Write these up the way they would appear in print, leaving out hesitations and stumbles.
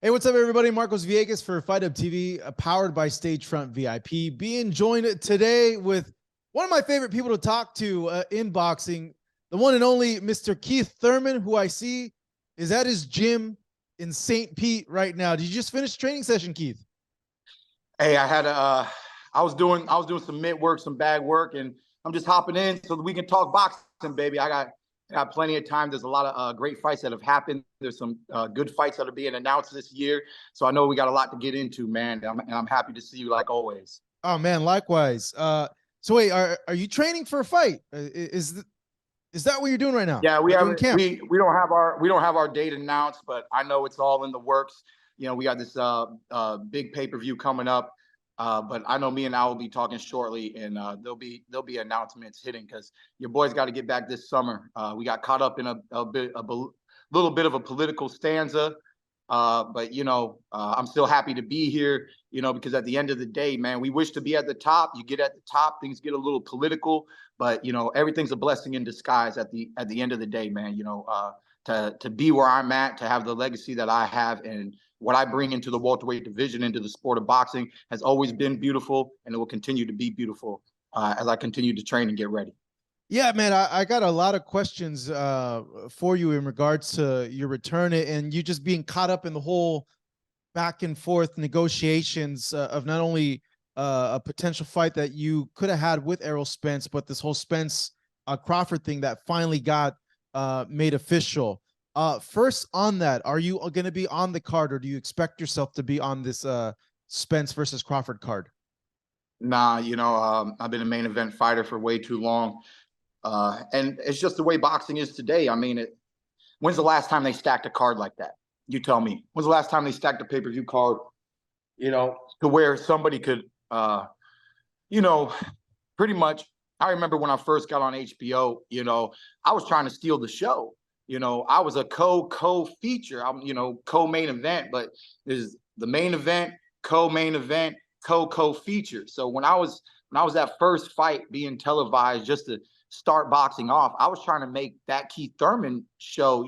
Hey, what's up, everybody? Marcos Villegas for Fight Up TV, powered by Stagefront VIP. Being joined today with one of my favorite people to talk to in boxing, the one and only Mr. Keith Thurman, who I see is at his gym in St. Pete right now. Did you just finish training session, Keith? Hey, I was doing some mid work, some bag work, and I'm just hopping in so that we can talk boxing, baby. I got plenty of time. There's a lot of great fights that have happened. There's some good fights that are being announced this year. So I know we got a lot to get into, man. And I'm happy to see you like always. Oh man, likewise. So wait, are you training for a fight? Is that what you're doing right now? Yeah, we Are you have in camp? we don't have our date announced, but I know it's all in the works. We got this big pay-per-view coming up. But I know me and I will be talking shortly, and there'll be announcements hitting because your boys got to get back this summer. We got caught up in a little bit of a political stanza, but I'm still happy to be here. Because at the end of the day, man, we wish to be at the top. You get at the top, things get a little political, but everything's a blessing in disguise at the end of the day, man. To be where I'm at, to have the legacy that I have, and what I bring into the welterweight division, into the sport of boxing, has always been beautiful, and it will continue to be beautiful as I continue to train and get ready. Yeah, man, I got a lot of questions for you in regards to your return and you just being caught up in the whole back and forth negotiations of not only a potential fight that you could have had with Errol Spence, but this whole Spence Crawford thing that finally got made official. First on that, are you going to be on the card, or do you expect yourself to be on this Spence versus Crawford card? Nah, I've been a main event fighter for way too long. And it's just the way boxing is today. I mean, when's the last time they stacked a card like that? You tell me. When's the last time they stacked a pay-per-view card, to where somebody could, you know, pretty much. I remember when I first got on HBO, I was trying to steal the show. I was a co-feature. I'm, co-main event, but there's the main event, co-main event, co-feature. So when I was that first fight being televised just to start boxing off, I was trying to make that Keith Thurman show,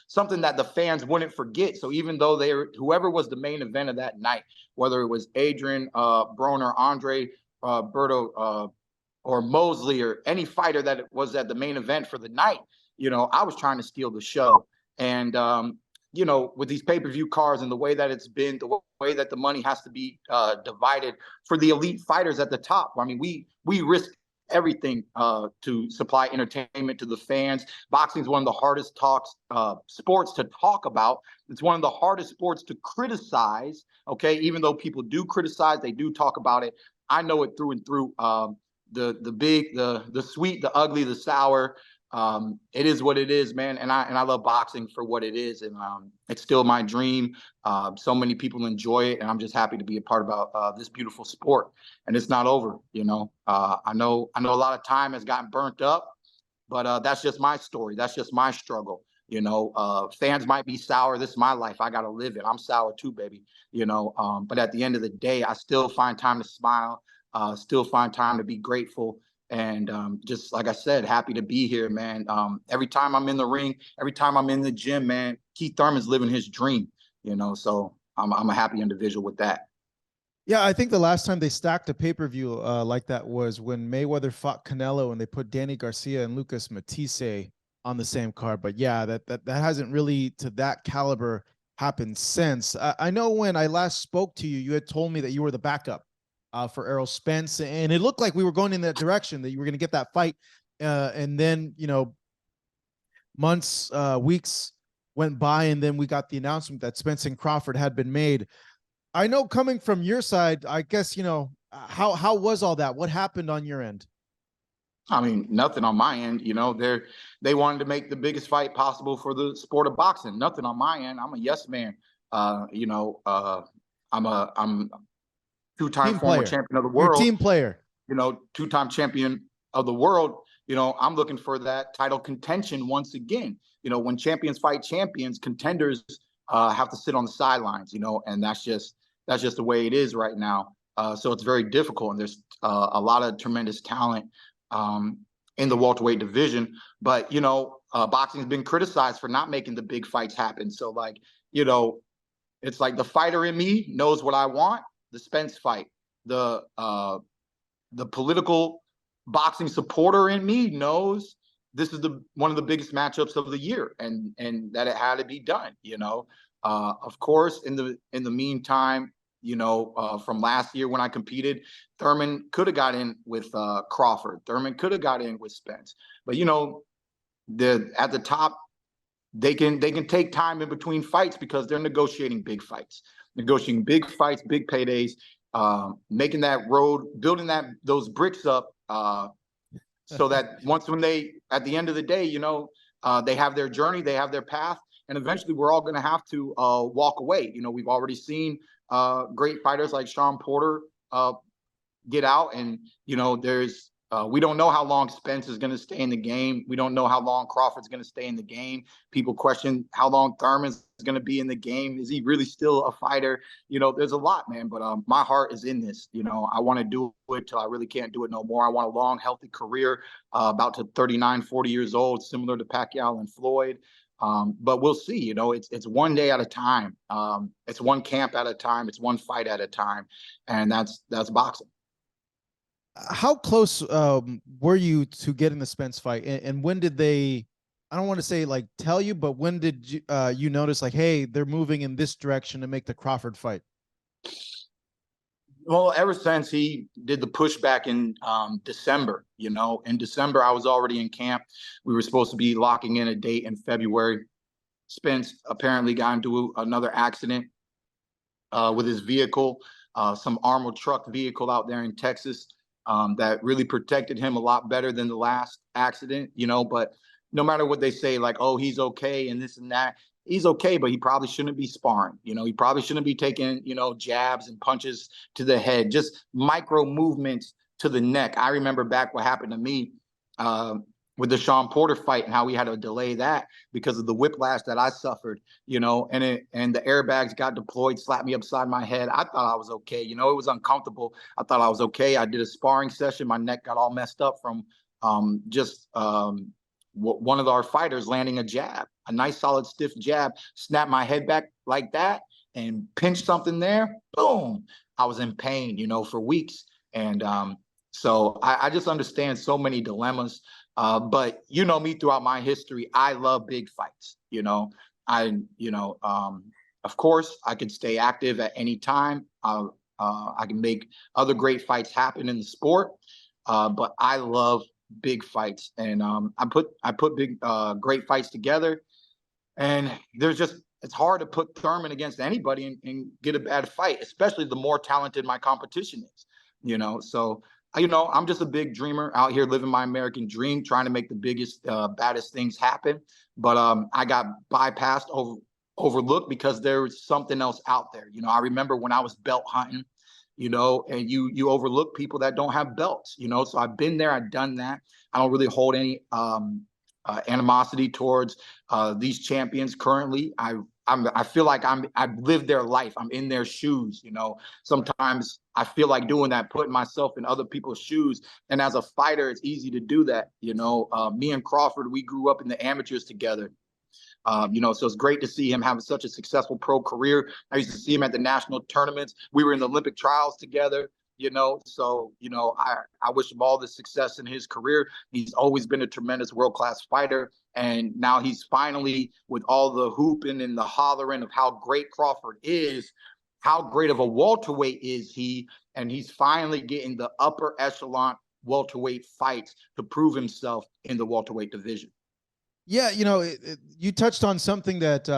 something that the fans wouldn't forget. So even though whoever was the main event of that night, whether it was Adrian Broner, Andre Berto, or Mosley, or any fighter that was at the main event for the night, I was trying to steal the show. And with these pay-per-view cards and the way that it's been, the way that the money has to be divided for the elite fighters at the top. I mean, we risk everything to supply entertainment to the fans. Boxing is one of the hardest sports to talk about. It's one of the hardest sports to criticize. Okay, even though people do criticize, they do talk about it. I know it through and through. The big, the sweet, the ugly, the sour. It is what it is, man. And I love boxing for what it is. And it's still my dream. So many people enjoy it. And I'm just happy to be a part about this beautiful sport. And it's not over, I know a lot of time has gotten burnt up, but that's just my story. That's just my struggle. Fans might be sour. This is my life. I got to live it. I'm sour too, baby. But at the end of the day, I still find time to smile, still find time to be grateful. And just like I said, happy to be here, man. Every time I'm in the ring, every time I'm in the gym, man, Keith Thurman's living his dream, so I'm a happy individual with that. Yeah, I think the last time they stacked a pay-per-view like that was when Mayweather fought Canelo and they put Danny Garcia and Lucas Matisse on the same card. But yeah, that hasn't really to that caliber happened since. I know when I last spoke to you, you had told me that you were the backup for Errol Spence, and it looked like we were going in that direction, that you were going to get that fight. And then, months, weeks went by, and then we got the announcement that Spence and Crawford had been made. I know, coming from your side, I guess, how was all that? What happened on your end? I mean, nothing on my end. They wanted to make the biggest fight possible for the sport of boxing. Nothing on my end. I'm a yes man. I'm two-time former champion of the world. You're a team player. Two-time champion of the world. I'm looking for that title contention once again. When champions fight champions, contenders have to sit on the sidelines. And that's just the way it is right now. So it's very difficult, and there's a lot of tremendous talent in the welterweight division. But boxing has been criticized for not making the big fights happen. So It's like the fighter in me knows what I want. The Spence fight, the political boxing supporter in me knows this is one of the biggest matchups of the year, and that it had to be done. Of course, in the meantime, from last year when I competed, Thurman could have got in with Crawford. Thurman could have got in with Spence, but at the top, they can take time in between fights because they're negotiating big fights, big paydays, making that road, building those bricks up, so that when they, at the end of the day, they have their journey, they have their path, and eventually we're all going to have to walk away. We've already seen great fighters like Sean Porter get out, and there's we don't know how long Spence is going to stay in the game. We don't know how long Crawford's going to stay in the game. People question how long Thurman's going to be in the game. Is he really still a fighter? There's a lot, man. But my heart is in this. I want to do it till I really can't do it no more. I want a long, healthy career, about to 39, 40 years old, similar to Pacquiao and Floyd. But we'll see. It's one day at a time. It's one camp at a time. It's one fight at a time, and that's boxing. How close were you to getting the Spence fight, and when did they, I don't want to say like tell you, but when did you notice like, hey, they're moving in this direction to make the Crawford fight? Well, ever since he did the pushback in December, in December, I was already in camp. We were supposed to be locking in a date in February. Spence apparently got into another accident with his vehicle, some armored truck vehicle out there in Texas. That really protected him a lot better than the last accident, but no matter what they say, like, oh, he's okay and this and that, he's okay, but he probably shouldn't be sparring. He probably shouldn't be taking, jabs and punches to the head, just micro movements to the neck. I remember back what happened to me with the Sean Porter fight and how we had to delay that because of the whiplash that I suffered, and the airbags got deployed, slapped me upside my head. I thought I was okay. It was uncomfortable. I thought I was okay. I did a sparring session. My neck got all messed up from one of our fighters landing a jab, a nice solid stiff jab, snapped my head back like that and pinched something there. Boom. I was in pain, for weeks. And so I just understand so many dilemmas. But me throughout my history, I love big fights. Of course, I can stay active at any time. I can make other great fights happen in the sport. But I love big fights, and I put big great fights together. And it's hard to put Thurman against anybody and get a bad fight, especially the more talented my competition is. So. I'm just a big dreamer out here living my American dream, trying to make the biggest, baddest things happen. But I got bypassed, overlooked because there was something else out there. I remember when I was belt hunting, and you overlook people that don't have belts, so I've been there, I've done that. I don't really hold any animosity towards these champions currently. I feel like I've lived their life. I'm in their shoes. Sometimes I feel like doing that, putting myself in other people's shoes. And as a fighter, it's easy to do that. Me and Crawford, we grew up in the amateurs together. So it's great to see him having such a successful pro career. I used to see him at the national tournaments. We were in the Olympic trials together. So I wish him all the success in his career. He's always been a tremendous world-class fighter. And now he's finally, with all the hooping and the hollering of how great Crawford is, how great of a welterweight is he? And he's finally getting the upper echelon welterweight fights to prove himself in the welterweight division. Yeah, you touched on something that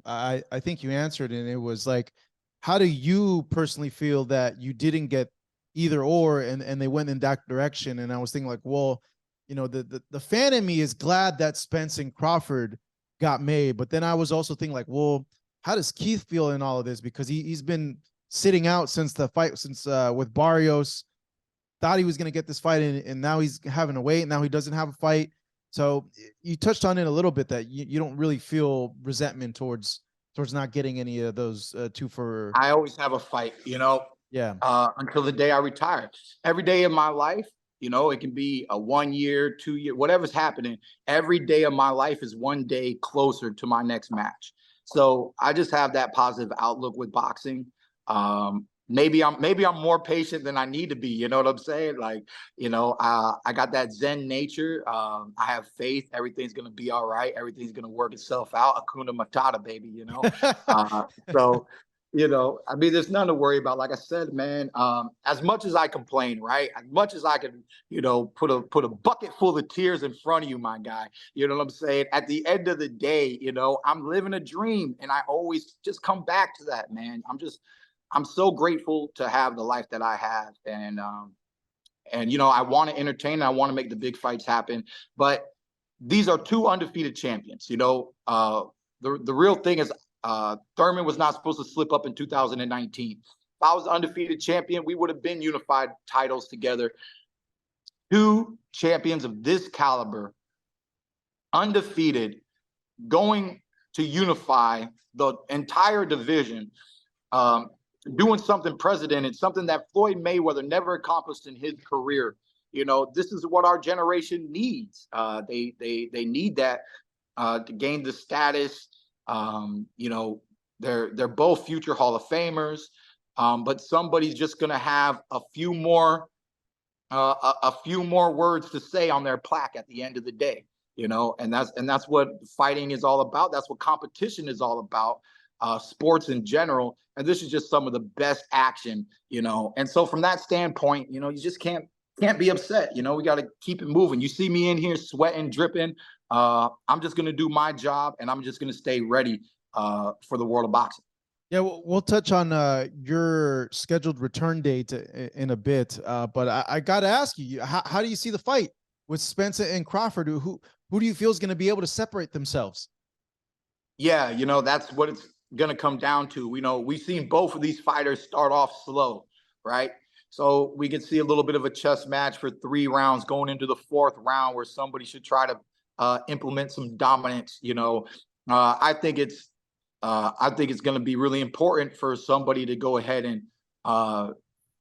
I think you answered, and it was like, how do you personally feel that you didn't get either or, and they went in that direction? And I was thinking like, well, the fan in me is glad that Spence and Crawford got made, but then I was also thinking like, well, how does Keith feel in all of this? Because he's been sitting out since the fight, with Barrios, thought he was going to get this fight, and now he's having to wait, and now he doesn't have a fight. So you touched on it a little bit that you don't really feel resentment towards not getting any of those two for. I always have a fight, Yeah. Until the day I retire. Every day of my life, it can be a 1 year, 2 year, whatever's happening. Every day of my life is one day closer to my next match. So I just have that positive outlook with boxing. Maybe I'm more patient than I need to be. You know what I'm saying? Like, I got that Zen nature. I have faith. Everything's gonna be all right. Everything's gonna work itself out. Hakuna Matata, baby. So, I mean, there's nothing to worry about. Like I said, man, as much as I complain, right? As much as I can, put a bucket full of tears in front of you, my guy. You know what I'm saying? At the end of the day, I'm living a dream, and I always just come back to that, man. I'm so grateful to have the life that I have, and I want to entertain. I want to make the big fights happen, but these are two undefeated champions. The real thing is, Thurman was not supposed to slip up in 2019. If I was the undefeated champion, we would have been unified titles together. Two champions of this caliber, undefeated, going to unify the entire division. Doing something precedented, something that Floyd Mayweather never accomplished in his career. This is what our generation needs. They need that to gain the status. They're both future Hall of Famers, but somebody's just gonna have a few more words to say on their plaque at the end of the day. And that's what fighting is all about. That's what competition is all about. Sports in general, and this is just some of the best action, and so from that standpoint, you just can't be upset. We got to keep it moving. You see me in here sweating, dripping. I'm just going to do my job, and I'm just going to stay ready for the world of boxing. Yeah, we'll touch on your scheduled return date in a bit, but I got to ask you, how do you see the fight with Spence and Crawford? Who do you feel is going to be able to separate themselves? Yeah, that's what it's going to come down to. We've seen both of these fighters start off slow, right? So we could see a little bit of a chess match for 3 rounds going into the 4th round where somebody should try to implement some dominance. I think it's going to be really important for somebody to go ahead and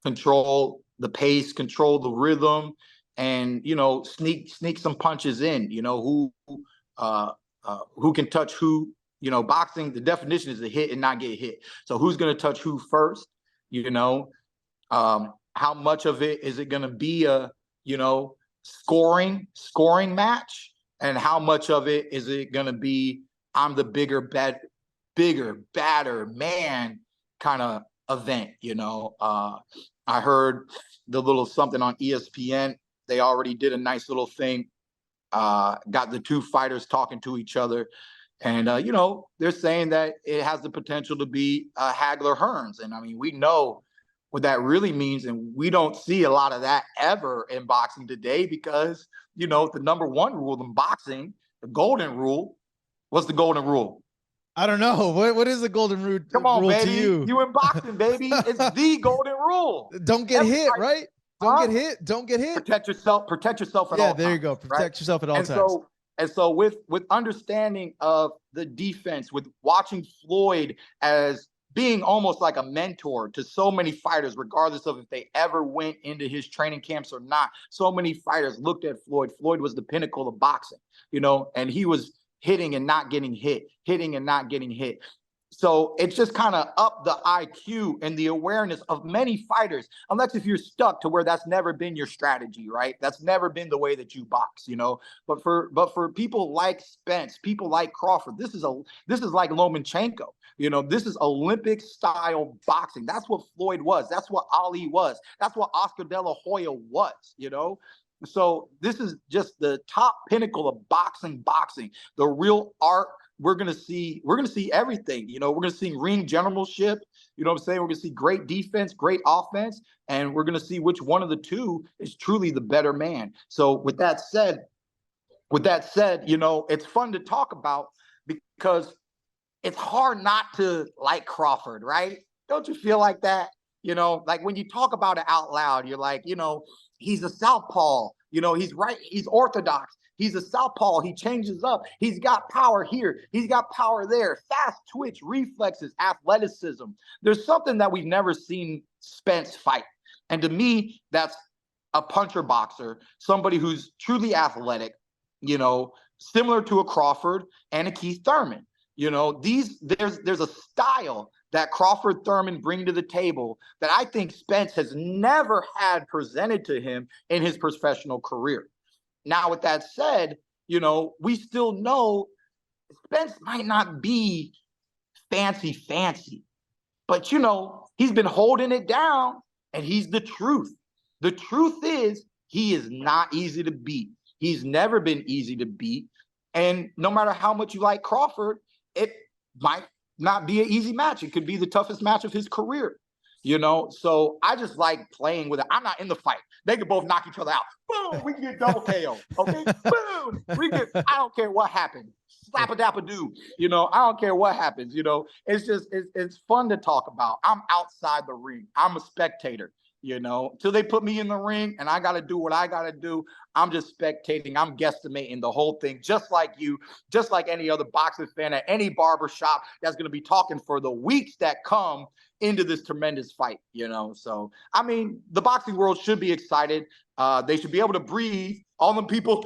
control the pace, control the rhythm, and sneak some punches in. Who can touch who. Boxing, the definition is to hit and not get hit. So who's going to touch who first? How much of it is it going to be a, scoring match? And how much of it is it going to be, I'm the bigger, badder man kind of event? I heard the little something on ESPN. They already did a nice little thing. Got the 2 fighters talking to each other. And, they're saying that it has the potential to be Hagler-Hearns. And, I mean, we know what that really means. And we don't see a lot of that ever in boxing today because, the number 1 rule in boxing, the golden rule, what's the golden rule? I don't know. What is the golden rule? Come on, rule baby. To you? You in boxing, baby. It's the golden rule. Don't get hit, right? Don't get hit. Don't get hit. Protect yourself at all times. Yeah, there you go. Protect yourself at all times. And so with understanding of the defense, with watching Floyd as being almost like a mentor to so many fighters, regardless of if they ever went into his training camps or not, so many fighters looked at Floyd. Floyd was the pinnacle of boxing, and he was hitting and not getting hit, hitting and not getting hit. So it's just kind of up the IQ and the awareness of many fighters, unless if you're stuck to where that's never been your strategy, right? That's never been the way that you box, But for people like Spence, people like Crawford, this is like Lomachenko. This is Olympic style boxing. That's what Floyd was. That's what Ali was. That's what Oscar De La Hoya was, So this is just the top pinnacle of boxing, the real art. We're gonna see everything. We're gonna see ring generalship. You know what I'm saying? We're gonna see great defense, great offense, and we're gonna see which one of the 2 is truly the better man. So with that said, it's fun to talk about because it's hard not to like Crawford, right? Don't you feel like that? Like when you talk about it out loud, you're like, he's a southpaw. He's right. He's orthodox. He's a southpaw. He changes up. He's got power here. He's got power there. Fast twitch, reflexes, athleticism. There's something that we've never seen Spence fight. And to me, that's a puncher boxer, somebody who's truly athletic, similar to a Crawford and a Keith Thurman. You know, there's a style that Crawford Thurman bring to the table that I think Spence has never had presented to him in his professional career. Now, with that said, you know, we still know Spence might not be fancy, but you know, he's been holding it down and he's the truth. The truth is he is not easy to beat. He's never been easy to beat. And no matter how much you like Crawford, it might not be an easy match. It could be the toughest match of his career, you know? So I just like playing with it. I'm not in the fight. They could both knock each other out. Boom, we can get double KO, okay? Boom, I don't care what happened. Slap-a-dap-a-doo, you know? I don't care what happens, you know? It's just, it's fun to talk about. I'm outside the ring. I'm a spectator. You know, till they put me in the ring and I got to do what I got to do. I'm just spectating. I'm guesstimating the whole thing, just like you, just like any other boxing fan at any barbershop that's going to be talking for the weeks that come into this tremendous fight, you know? So, I mean, the boxing world should be excited. They should be able to breathe. All them people,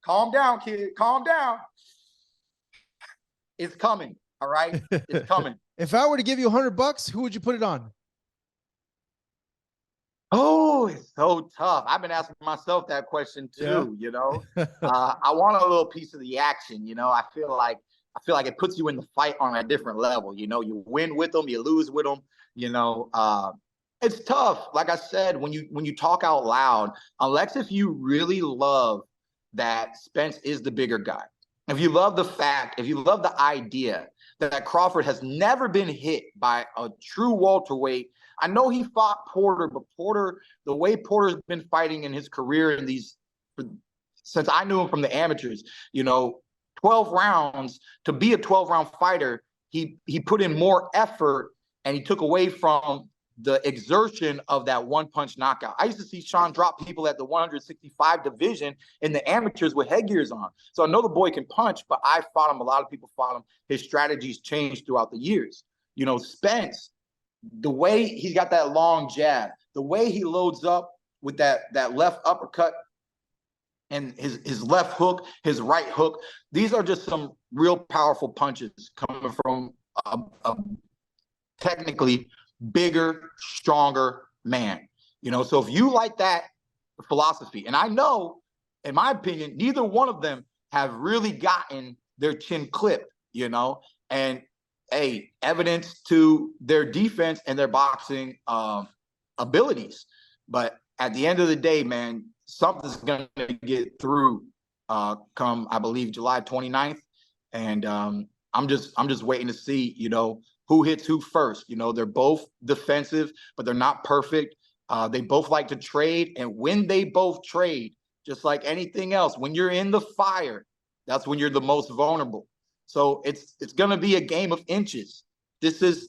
calm down, kid, calm down. It's coming. All right. It's coming. If I were to give you $100, who would you put it on? Oh, it's so tough. I've been asking myself that question too, you know. I want a little piece of the action, you know. I feel like it puts you in the fight on a different level, you know. You win with them, you lose with them, you know. It's tough. Like I said, when you talk out loud, unless if you really love that Spence is the bigger guy. If you love the fact, if you love the idea that Crawford has never been hit by a true welterweight. I know he fought Porter, but Porter, the way Porter's been fighting in his career in these, since I knew him from the amateurs, you know, 12 rounds, to be a 12-round fighter, he put in more effort and he took away from the exertion of that one-punch knockout. I used to see Sean drop people at the 165 division in the amateurs with headgears on. So I know the boy can punch, but I fought him. A lot of people fought him. His strategies changed throughout the years. You know, Spence, the way he's got that long jab, the way he loads up with that left uppercut and his left hook, his right hook, these are just some real powerful punches coming from a technically bigger, stronger man. You know, so if you like that philosophy, and I know, in my opinion, neither one of them have really gotten their chin clipped, you know, and evidence to their defense and their boxing abilities. But at the end of the day, man, something's going to get through come, I believe, July 29th. And I'm just waiting to see, you know, who hits who first. You know, they're both defensive, but they're not perfect. They both like to trade. And when they both trade, just like anything else, when you're in the fire, that's when you're the most vulnerable. So it's going to be a game of inches. This is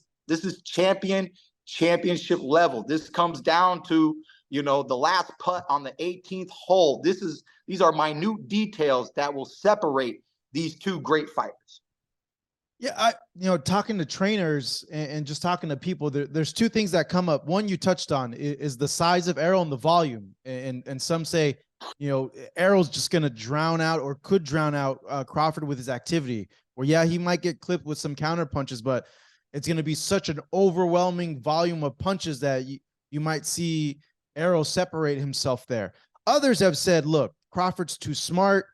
championship level. This comes down to, you know, the last putt on the 18th hole. These are minute details that will separate these two great fighters. Yeah, talking to trainers and just talking to people, there's two things that come up. One you touched on is the size of Errol and the volume. And some say, you know, Errol's just going to drown out or could drown out Crawford with his activity. Or yeah, he might get clipped with some counter punches, but it's going to be such an overwhelming volume of punches that you might see Errol separate himself there. Others have said, look, Crawford's too smart.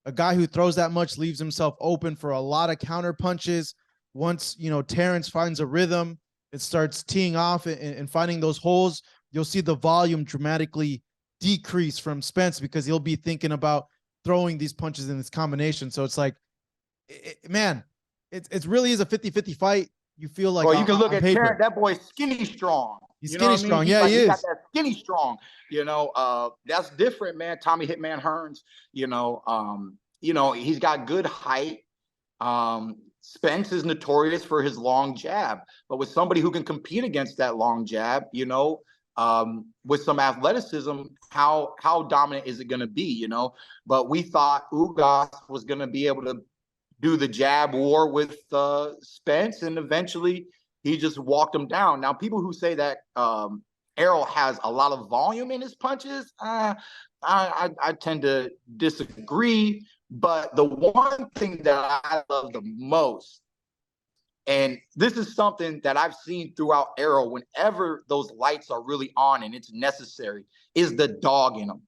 A guy who throws that much leaves himself open for a lot of counter punches. Once, you know, Terrence finds a rhythm, it starts teeing off and finding those holes, you'll see the volume dramatically decrease from Spence because he'll be thinking about throwing these punches in this combination. So it's like, man, it really is a 50-50 fight. You feel like, well, you can look at Terrence, that boy's skinny strong. He's skinny strong. I mean? Yeah, like, he is. He got that skinny strong. You know, that's different, man. Tommy Hitman Hearns, you know, he's got good height. Spence is notorious for his long jab, but with somebody who can compete against that long jab, you know, with some athleticism, how dominant is it going to be, you know? But we thought Ugas was going to be able to do the jab war with Spence, and eventually he just walked him down. Now, people who say that Errol has a lot of volume in his punches, I tend to disagree. But the one thing that I love the most, and this is something that I've seen throughout Arrow, whenever those lights are really on and it's necessary, is the dog in them.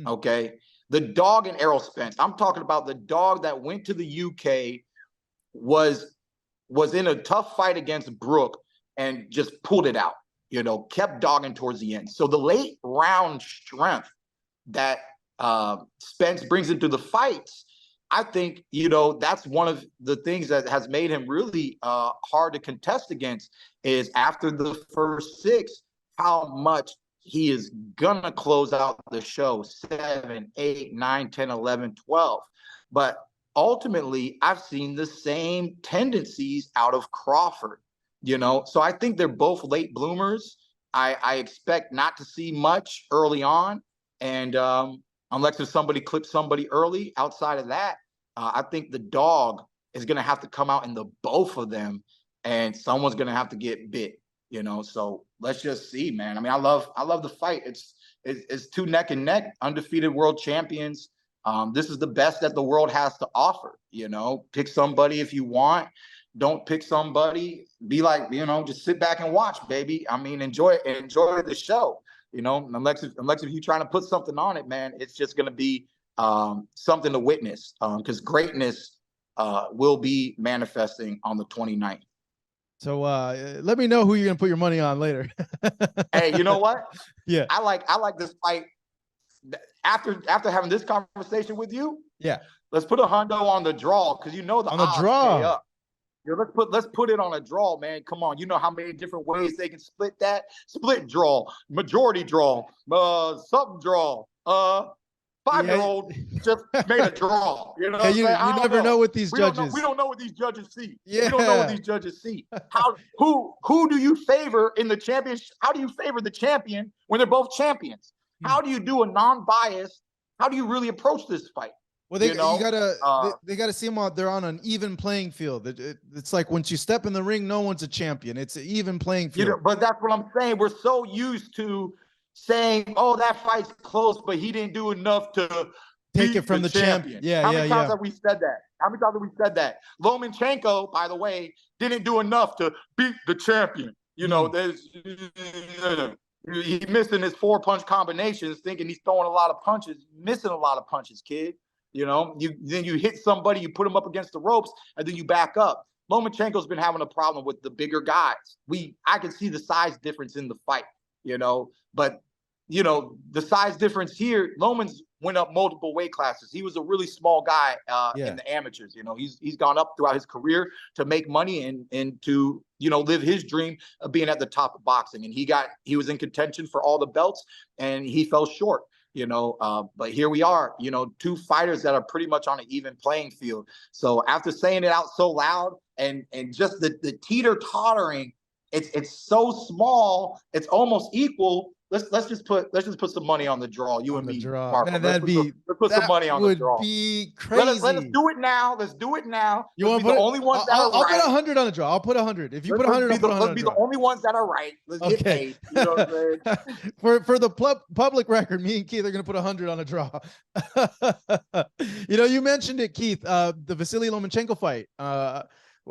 Okay. The dog in Errol Spence. I'm talking about the dog that went to the UK, was in a tough fight against Brooke and just pulled it out, kept dogging towards the end. So the late round strength that Spence brings into the fights, I think, that's one of the things that has made him really hard to contest against, is after the first 6, how much he is going to close out the show, 7, 8, 9, 10, 11, 12. But ultimately, I've seen the same tendencies out of Crawford, So I think they're both late bloomers. I expect not to see much early on. And unless if somebody clips somebody early, outside of that, I think the dog is going to have to come out in the both of them, and someone's going to have to get bit, So let's just see, man. I mean, I love the fight. It's 2 neck and neck, undefeated world champions. This is the best that the world has to offer, Pick somebody if you want. Don't pick somebody. Be like, just sit back and watch, baby. I mean, enjoy the show. Unless if you're trying to put something on it, man, it's just going to be something to witness, because greatness will be manifesting on the 29th. So let me know who you're going to put your money on later. Hey, you know what? Yeah. I like this fight. After having this conversation with you, yeah, let's put a hundo on the draw, because the on the odds draw. pay up. Yeah, let's put it on a draw, man. Come on, you know how many different ways they can split that? Split draw, majority draw, something draw. 5-year-old just made a draw. You know, what I'm saying? You never know with these judges. We don't know what these judges see. Yeah. We don't know what these judges see. Who do you favor in the championship? How do you favor the champion when they're both champions? How do you do a non-biased? How do you really approach this fight? Well, they gotta see them out. They're on an even playing field. It's like once you step in the ring, no one's a champion. It's an even playing field. But that's what I'm saying. We're so used to saying, "Oh, that fight's close, but he didn't do enough to take it from the champion." How many times have we said that? How many times have we said that? Lomachenko, by the way, didn't do enough to beat the champion. He missing his 4-punch combinations, thinking he's throwing a lot of punches, missing a lot of punches, kid. Then you hit somebody, you put them up against the ropes, and then you back up. Lomachenko's been having a problem with the bigger guys. I can see the size difference in the fight, but the size difference here, Loman's went up multiple weight classes. He was a really small guy in the amateurs. He's gone up throughout his career to make money and to live his dream of being at the top of boxing. And he was in contention for all the belts, and he fell short. But here we are, 2 fighters that are pretty much on an even playing field. So after saying it out so loud and just the teeter-tottering, it's so small, it's almost equal. Let's just put some money on the draw. You and me, Marco. Man, let's put some money on the draw. Would be crazy. Let us do it now. Let's do it now. You want to put the only ones that are right? I'll put 100 on the draw. I'll put 100. If you put 100, I'll put 100. Let's be the only ones that are right. Let's get paid. You know what I'm saying? For the public record, me and Keith are going to put 100 on a draw. You mentioned it, Keith. The Vasily Lomachenko fight.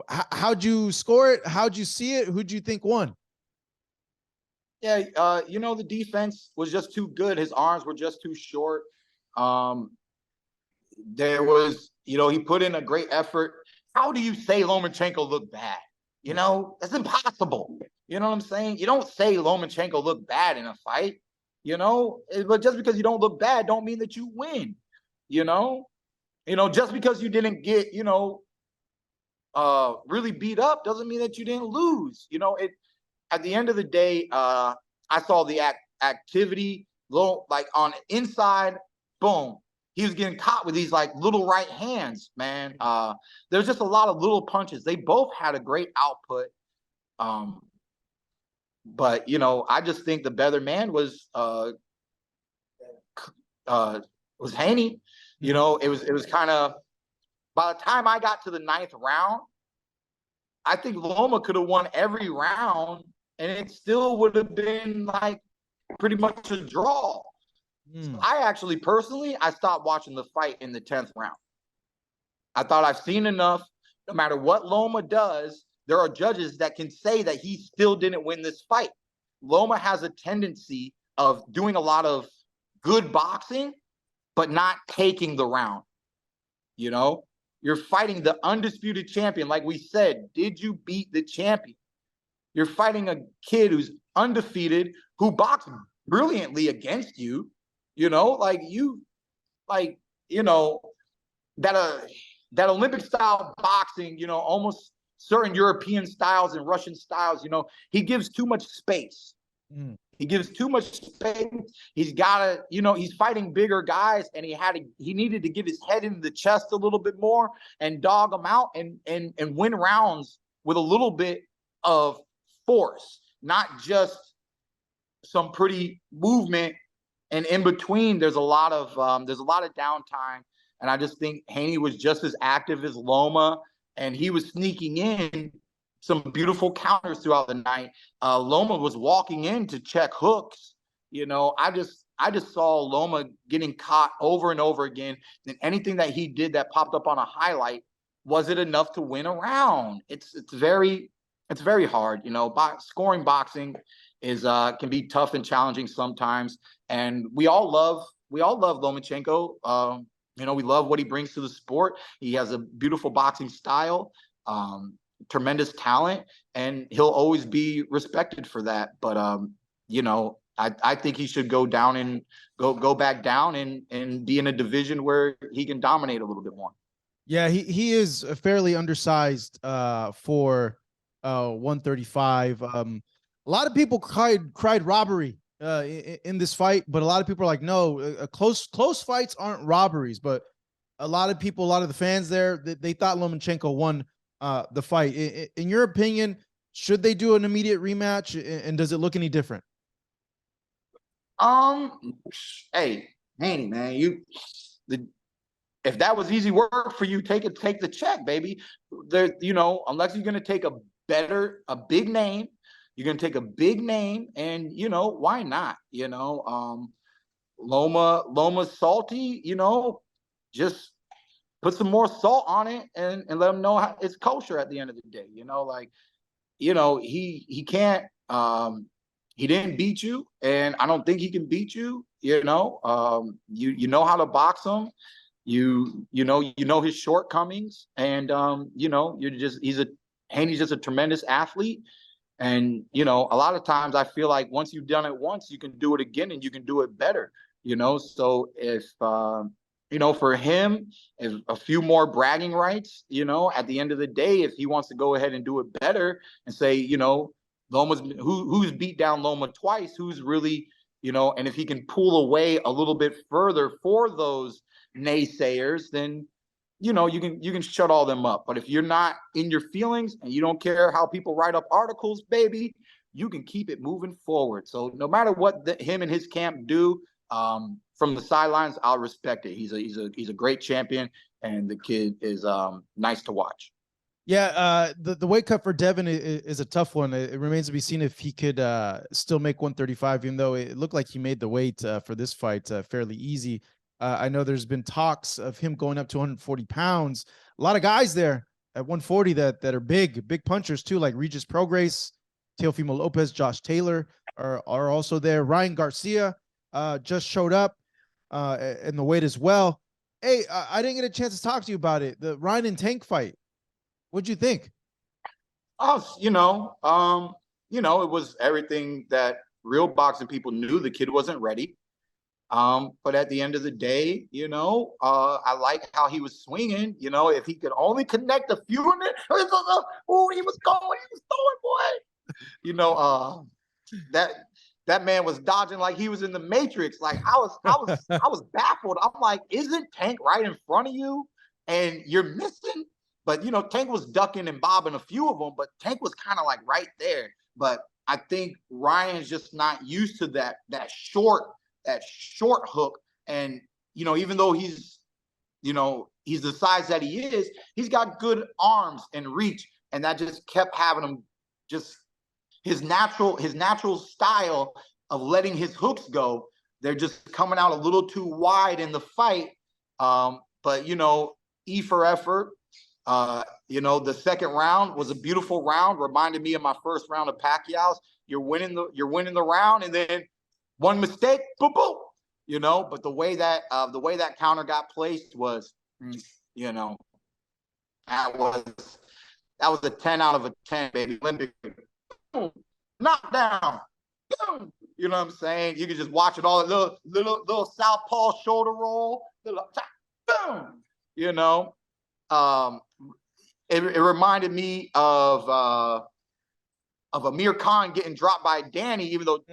How'd you score it? How'd you see it? Who'd you think won? Yeah, the defense was just too good. His arms were just too short. There was, he put in a great effort. How do you say Lomachenko looked bad? That's impossible. You know what I'm saying? You don't say Lomachenko looked bad in a fight, but just because you don't look bad don't mean that you win, just because you didn't get, really beat up doesn't mean that you didn't lose. At the end of the day, I saw the activity, like on the inside, boom. He was getting caught with these like little right hands, man. There's just a lot of little punches. They both had a great output. But, I just think the better man was Haney. It was kind of, by the time I got to the 9th round, I think Loma could have won every round, and it still would have been like pretty much a draw. So I actually personally, I stopped watching the fight in the 10th round. I thought I've seen enough. No matter what Loma does, there are judges that can say that he still didn't win this fight. Loma has a tendency of doing a lot of good boxing, but not taking the round. You know, you're fighting the undisputed champion. Like we said, did you beat the champion? You're fighting a kid who's undefeated, who boxed brilliantly against you. You know, like you know, that Olympic style boxing, you know, almost certain European styles and Russian styles, you know, he gives too much space. He gives too much space. He's got to, you know, he's fighting bigger guys, and he needed to give his head into the chest a little bit more and dog them out and win rounds with a little bit of force, not just some pretty movement. And in between, there's a lot of downtime. And I just think Haney was just as active as Loma, and he was sneaking in some beautiful counters throughout the night. Loma was walking in to check hooks. You know, I just saw Loma getting caught over and over again. And anything that he did that popped up on a highlight, was it enough to win a round? It's very hard. You know, scoring boxing is can be tough and challenging sometimes. And we all love Lomachenko. You know, we love what he brings to the sport. He has a beautiful boxing style, tremendous talent, and he'll always be respected for that. But you know, I think he should go down and go back down and be in a division where he can dominate a little bit more. Yeah, he is fairly undersized for 135. A lot of people cried robbery in this fight, but a lot of people are like, no, close fights aren't robberies. But a lot of the fans there, they thought Lomachenko won the fight. In your opinion, should they do an immediate rematch, and does it look any different? Hey, Haney, man, if that was easy work for you, take the check, baby. You know, unless you're gonna take a big name. You're going to take a big name, and, you know, why not? You know, Loma's salty, you know, just put some more salt on it and let them know how it's kosher at the end of the day. You know, like, you know, he can't, he didn't beat you, and I don't think he can beat you. You know, you know how to box him. You know his shortcomings, and, you know, Haney's just a tremendous athlete. And, you know, a lot of times I feel like once you've done it once, you can do it again, and you can do it better, you know? So if, you know, for him, if a few more bragging rights, you know, at the end of the day, if he wants to go ahead and do it better and say, you know, who's beat down Loma twice, who's really, you know, and if he can pull away a little bit further for those naysayers, then, you know, you can shut all them up. But if you're not in your feelings and you don't care how people write up articles, baby, you can keep it moving forward. So no matter what him and his camp do, from the sidelines, I'll respect it. He's a great champion, and the kid is nice to watch. Yeah, the weight cut for Devin is a tough one. It remains to be seen if he could still make 135, even though it looked like he made the weight for this fight fairly easy. I know there's been talks of him going up to 140 pounds. A lot of guys there at 140 that are big punchers too, like Regis Prograis, Teofimo Lopez, Josh Taylor are also there. Ryan Garcia just showed up in the weight as well. Hey, I didn't get a chance to talk to you about it. The Ryan and Tank fight. What'd you think? Oh, you know, it was everything that real boxing people knew. The kid wasn't ready. But at the end of the day, you know, I like how he was swinging. You know, if he could only connect a few in it, oh, he was going, boy. You know, that man was dodging like he was in the Matrix. Like I was baffled. I'm like, isn't Tank right in front of you, and you're missing? But you know, Tank was ducking and bobbing a few of them, but Tank was kind of like right there. But I think Ryan's just not used to that short hook. And, you know, even though he's the size that he is, he's got good arms and reach. And that just kept having him just his natural style of letting his hooks go. They're just coming out a little too wide in the fight. But, you know, E for effort. You know, the second round was a beautiful round, reminded me of my first round of Pacquiao's. You're winning the round, and then one mistake, boom, boom. You know, but the way that counter got placed was, you know, that was a 10 out of a 10, baby. Olympic, boom, knock down, boom. You know what I'm saying? You can just watch it all. Little southpaw shoulder roll, little boom. You know, it reminded me of Amir Khan getting dropped by Danny, even though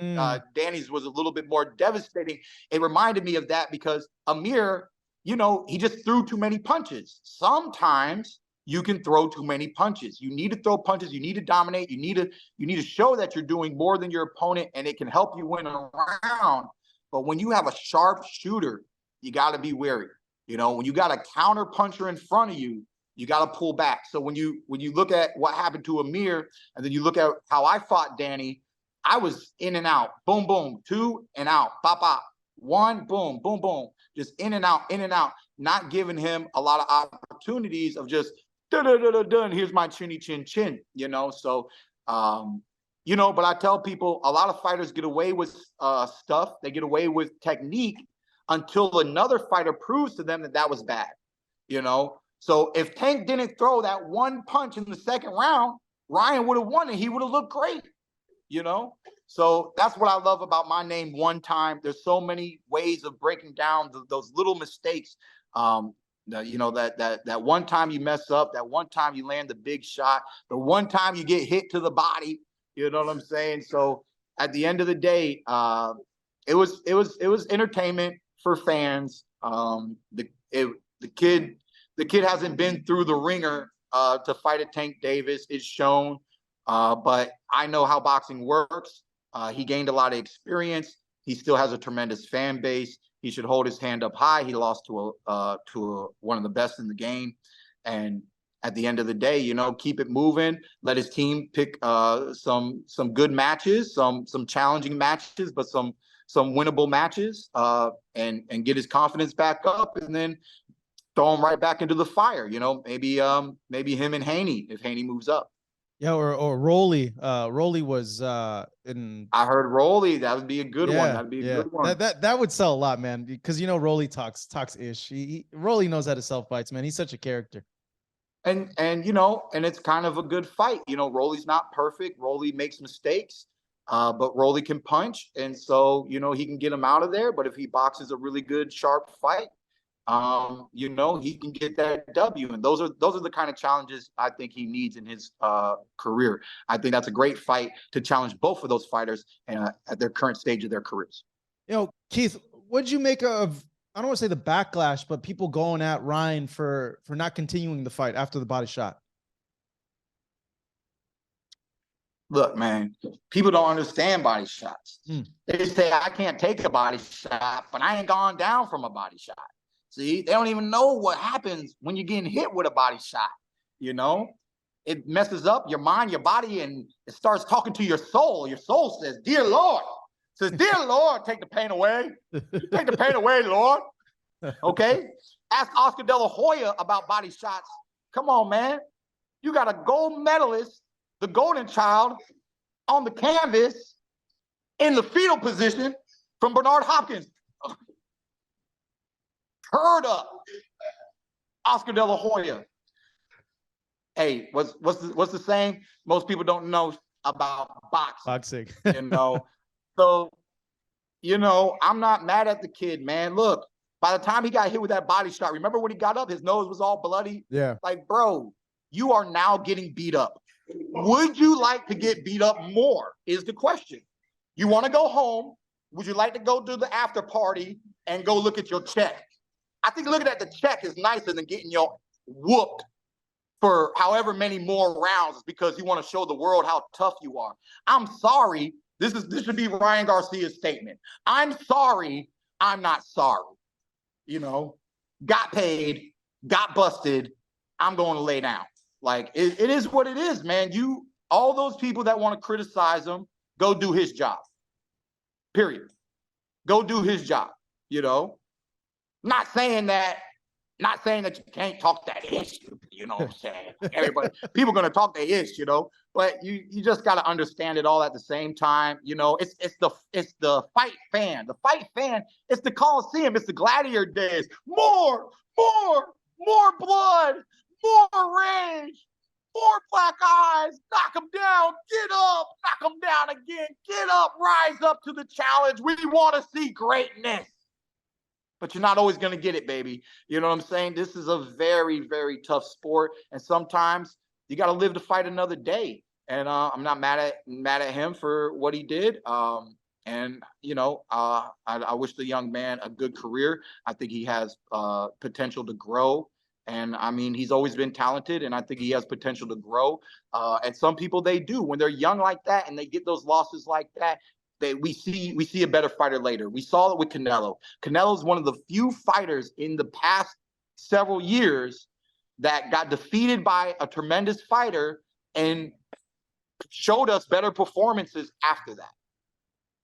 Danny's was a little bit more devastating. It reminded me of that because Amir, you know, he just threw too many punches. Sometimes you can throw too many punches. You need to throw punches. You need to dominate. You need to show that you're doing more than your opponent, and it can help you win a round. But when you have a sharp shooter, you got to be wary. You know, when you got a counter puncher in front of you, you got to pull back. So when you look at what happened to Amir, and then you look at how I fought Danny, I was in and out, boom, boom, 2 and out, bop, bop, 1, boom, boom, boom, just in and out, not giving him a lot of opportunities of just dun, here's my chinny chin chin, you know. So you know, but I tell people a lot of fighters get away with stuff, they get away with technique until another fighter proves to them that that was bad, you know. So if Tank didn't throw that one punch in the second round, Ryan would have won and he would have looked great, you know. So that's what I love about my name, One Time. There's so many ways of breaking down those little mistakes. You know, that one time you mess up, that one time you land the big shot, the one time you get hit to the body, you know what I'm saying? So at the end of the day, it was entertainment for fans. The kid hasn't been through the ringer to fight a Tank Davis. It's shown, but I know how boxing works. He gained a lot of experience. He still has a tremendous fan base. He should hold his hand up high. He lost to one of the best in the game, and at the end of the day, you know, keep it moving. Let his team pick some good matches, some challenging matches, but some winnable matches, and get his confidence back up, and then throw him right back into the fire. You know, maybe him and Haney if Haney moves up. Yeah, or Rolly. Rolly was in. I heard Rolly. That would be a good one. That'd be a good one. That would sell a lot, man. Because you know Rolly talks ish. Rolly knows how to sell fights, man. He's such a character. And you know, and it's kind of a good fight. You know, Rolly's not perfect. Rolly makes mistakes, but Rolly can punch, and so you know he can get him out of there. But if he boxes a really good, sharp fight, you know, he can get that W. And those are the kind of challenges I think he needs in his career. I think that's a great fight to challenge both of those fighters at their current stage of their careers. You know, Keith, what'd you make of, I don't want to say the backlash, but people going at Ryan for not continuing the fight after the body shot? Look, man, people don't understand body shots. They say, I can't take a body shot, but I ain't gone down from a body shot. See, they don't even know what happens when you're getting hit with a body shot. You know, it messes up your mind, your body, and it starts talking to your soul. Your soul says, "Dear Lord," says, "Dear Lord, take the pain away. Take the pain away, Lord." Okay. Ask Oscar De La Hoya about body shots. Come on, man. You got a gold medalist, the golden child, on the canvas in the fetal position from Bernard Hopkins. Heard up, Oscar De La Hoya. Hey, what's the saying? Most people don't know about boxing. You know, so you know, I'm not mad at the kid, man. Look, by the time he got hit with that body shot, remember when he got up, his nose was all bloody. Yeah. Like, bro, you are now getting beat up. Would you like to get beat up more? Is the question. You want to go home? Would you like to go to the after party and go look at your check? I think looking at the check is nicer than getting your whooped for however many more rounds because you want to show the world how tough you are. I'm sorry. This should be Ryan Garcia's statement. I'm sorry. I'm not sorry. You know, got paid, got busted. I'm going to lay down. Like it is what it is, man. All those people that want to criticize him, go do his job. Period. Go do his job. You know. Not saying that Not saying that you can't talk that ish, you know what I'm saying? Everybody, people gonna talk their ish, you know, but you just gotta understand it all at the same time. You know, it's the fight fan. The fight fan, it's the Coliseum, it's the gladiator days. More blood, more rage, more black eyes, knock them down, get up, knock them down again, get up, rise up to the challenge. We want to see greatness. But you're not always going to get it, baby. You know what I'm saying? This is a very, very tough sport. And sometimes you got to live to fight another day. And I'm not mad at him for what he did. And, you know, I wish the young man a good career. I think he has potential to grow. And I mean, he's always been talented, and I think he has potential to grow. And some people, they do. When they're young like that and they get those losses like that, we see a better fighter later. We saw it with Canelo. Canelo is one of the few fighters in the past several years that got defeated by a tremendous fighter and showed us better performances after that.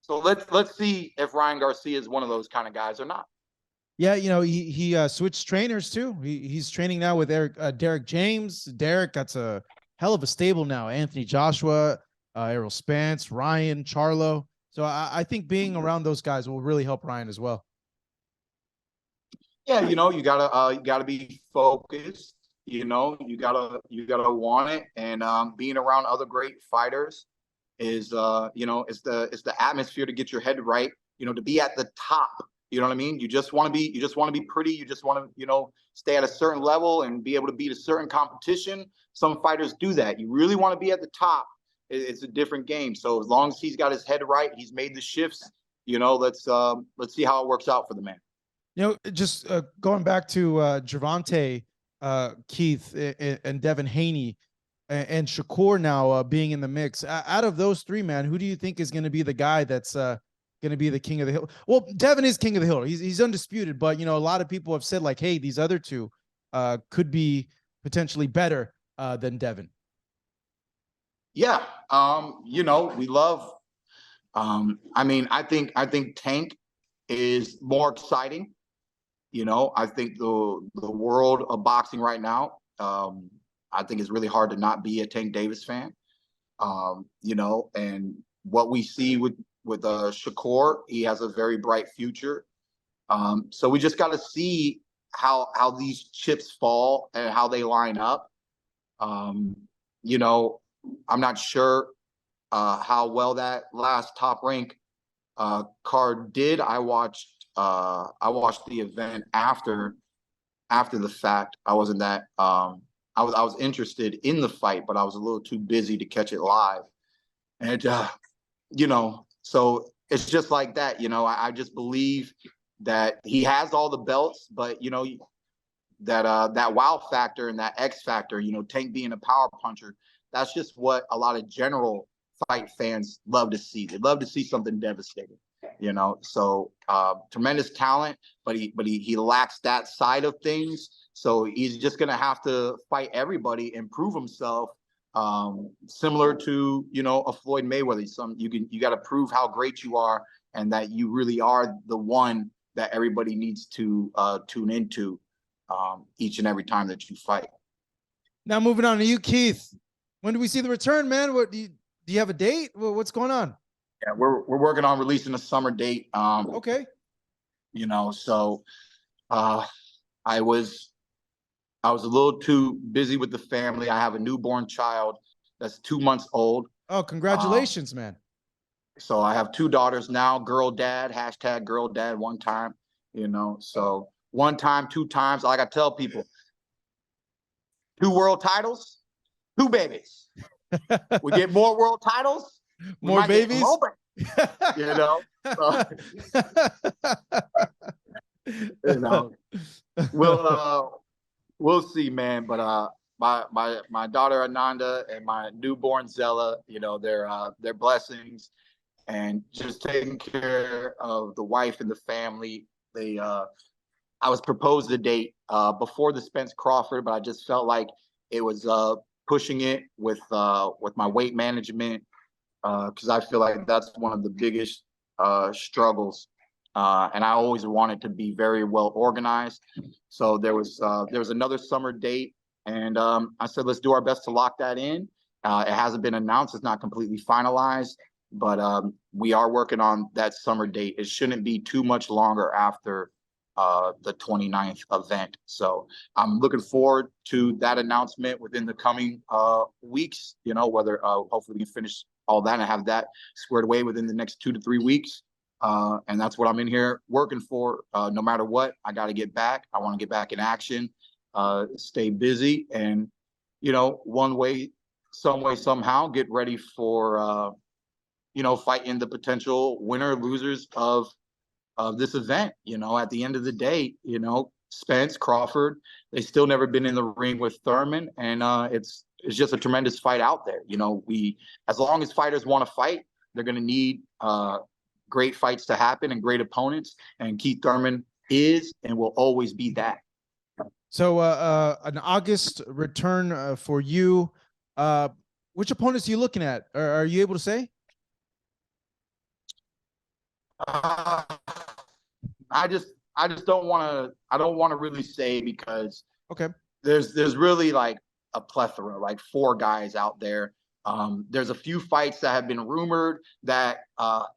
So let's see if Ryan Garcia is one of those kind of guys or not. Yeah, you know, he switched trainers too. He's training now with Derek James. Derek, that's a hell of a stable now. Anthony Joshua, Errol Spence, Ryan, Charlo. So I think being around those guys will really help Ryan as well. Yeah, you know, you gotta be focused. You know, you gotta want it, and being around other great fighters is you know, it's the atmosphere to get your head right. You know, to be at the top. You know what I mean? You just want to be pretty. You just want to, you know, stay at a certain level and be able to beat a certain competition. Some fighters do that. You really want to be at the top. It's a different game. So as long as he's got his head right, he's made the shifts. You know, let's see how it works out for the man. You know, just going back to Gervonta, Keith, and Devin Haney, and Shakur now being in the mix. Out of those three, man, who do you think is going to be the guy that's going to be the king of the hill? Well, Devin is king of the hill. He's undisputed, but you know, a lot of people have said like, hey, these other two could be potentially better than Devin. Yeah, you know, we love. I mean, I think Tank is more exciting. You know, I think the world of boxing right now, I think it's really hard to not be a Tank Davis fan. You know, and what we see with Shakur, he has a very bright future. So we just got to see how these chips fall and how they line up. You know, I'm not sure how well that last Top Rank card did. I watched the event after the fact. I wasn't that I was interested in the fight, but I was a little too busy to catch it live. And you know, so it's just like that. You know, I just believe that he has all the belts, but you know, that wow factor and that X factor, you know, Tank being a power puncher, that's just what a lot of general fight fans love to see. They love to see something devastating, you know. So tremendous talent, but he lacks that side of things. So he's just gonna have to fight everybody and prove himself. Similar to, you know, a Floyd Mayweather. You got to prove how great you are and that you really are the one that everybody needs to tune into each and every time that you fight. Now moving on to you, Keith. When do we see the return, man? What do you have a date? What's going on? Yeah, we're working on releasing a summer date. Okay. You know, so I was a little too busy with the family. I have a newborn child that's 2 months old. Oh, congratulations, man. So I have two daughters now, girl dad, hashtag girl dad one time, you know. So one time, two times, like I tell people, 2 world titles, 2 babies. We get more world titles, more babies, you know. So, you know, we'll see, man. But my daughter Ananda and my newborn Zella, you know, they're blessings, and just taking care of the wife and the family. I was proposed a date before the Spence Crawford, but I just felt like it was pushing it with my weight management, because I feel like that's one of the biggest struggles And I always wanted to be very well organized. So there was another summer date, and I said, let's do our best to lock that in. It hasn't been announced; it's not completely finalized, but we are working on that summer date. It shouldn't be too much longer after the 29th event. So I'm looking forward to that announcement within the coming weeks. You know, whether hopefully we can finish all that and have that squared away within the next 2 to 3 weeks. And that's what I'm in here working for. No matter what, I got to get back. I want to get back in action, stay busy, and, you know, some way, somehow get ready for, you know, fighting the potential winner losers of this event. You know, at the end of the day, you know, Spence, Crawford, they still never been in the ring with Thurman, and it's just a tremendous fight out there. You know, as long as fighters want to fight, they're going to need great fights to happen and great opponents, and Keith Thurman is and will always be that. So an August return for you. Which opponents are you looking at? Are you able to say? I just don't want to really say, because Okay, there's really like a plethora, like 4 guys out there. There's a few fights that have been rumored that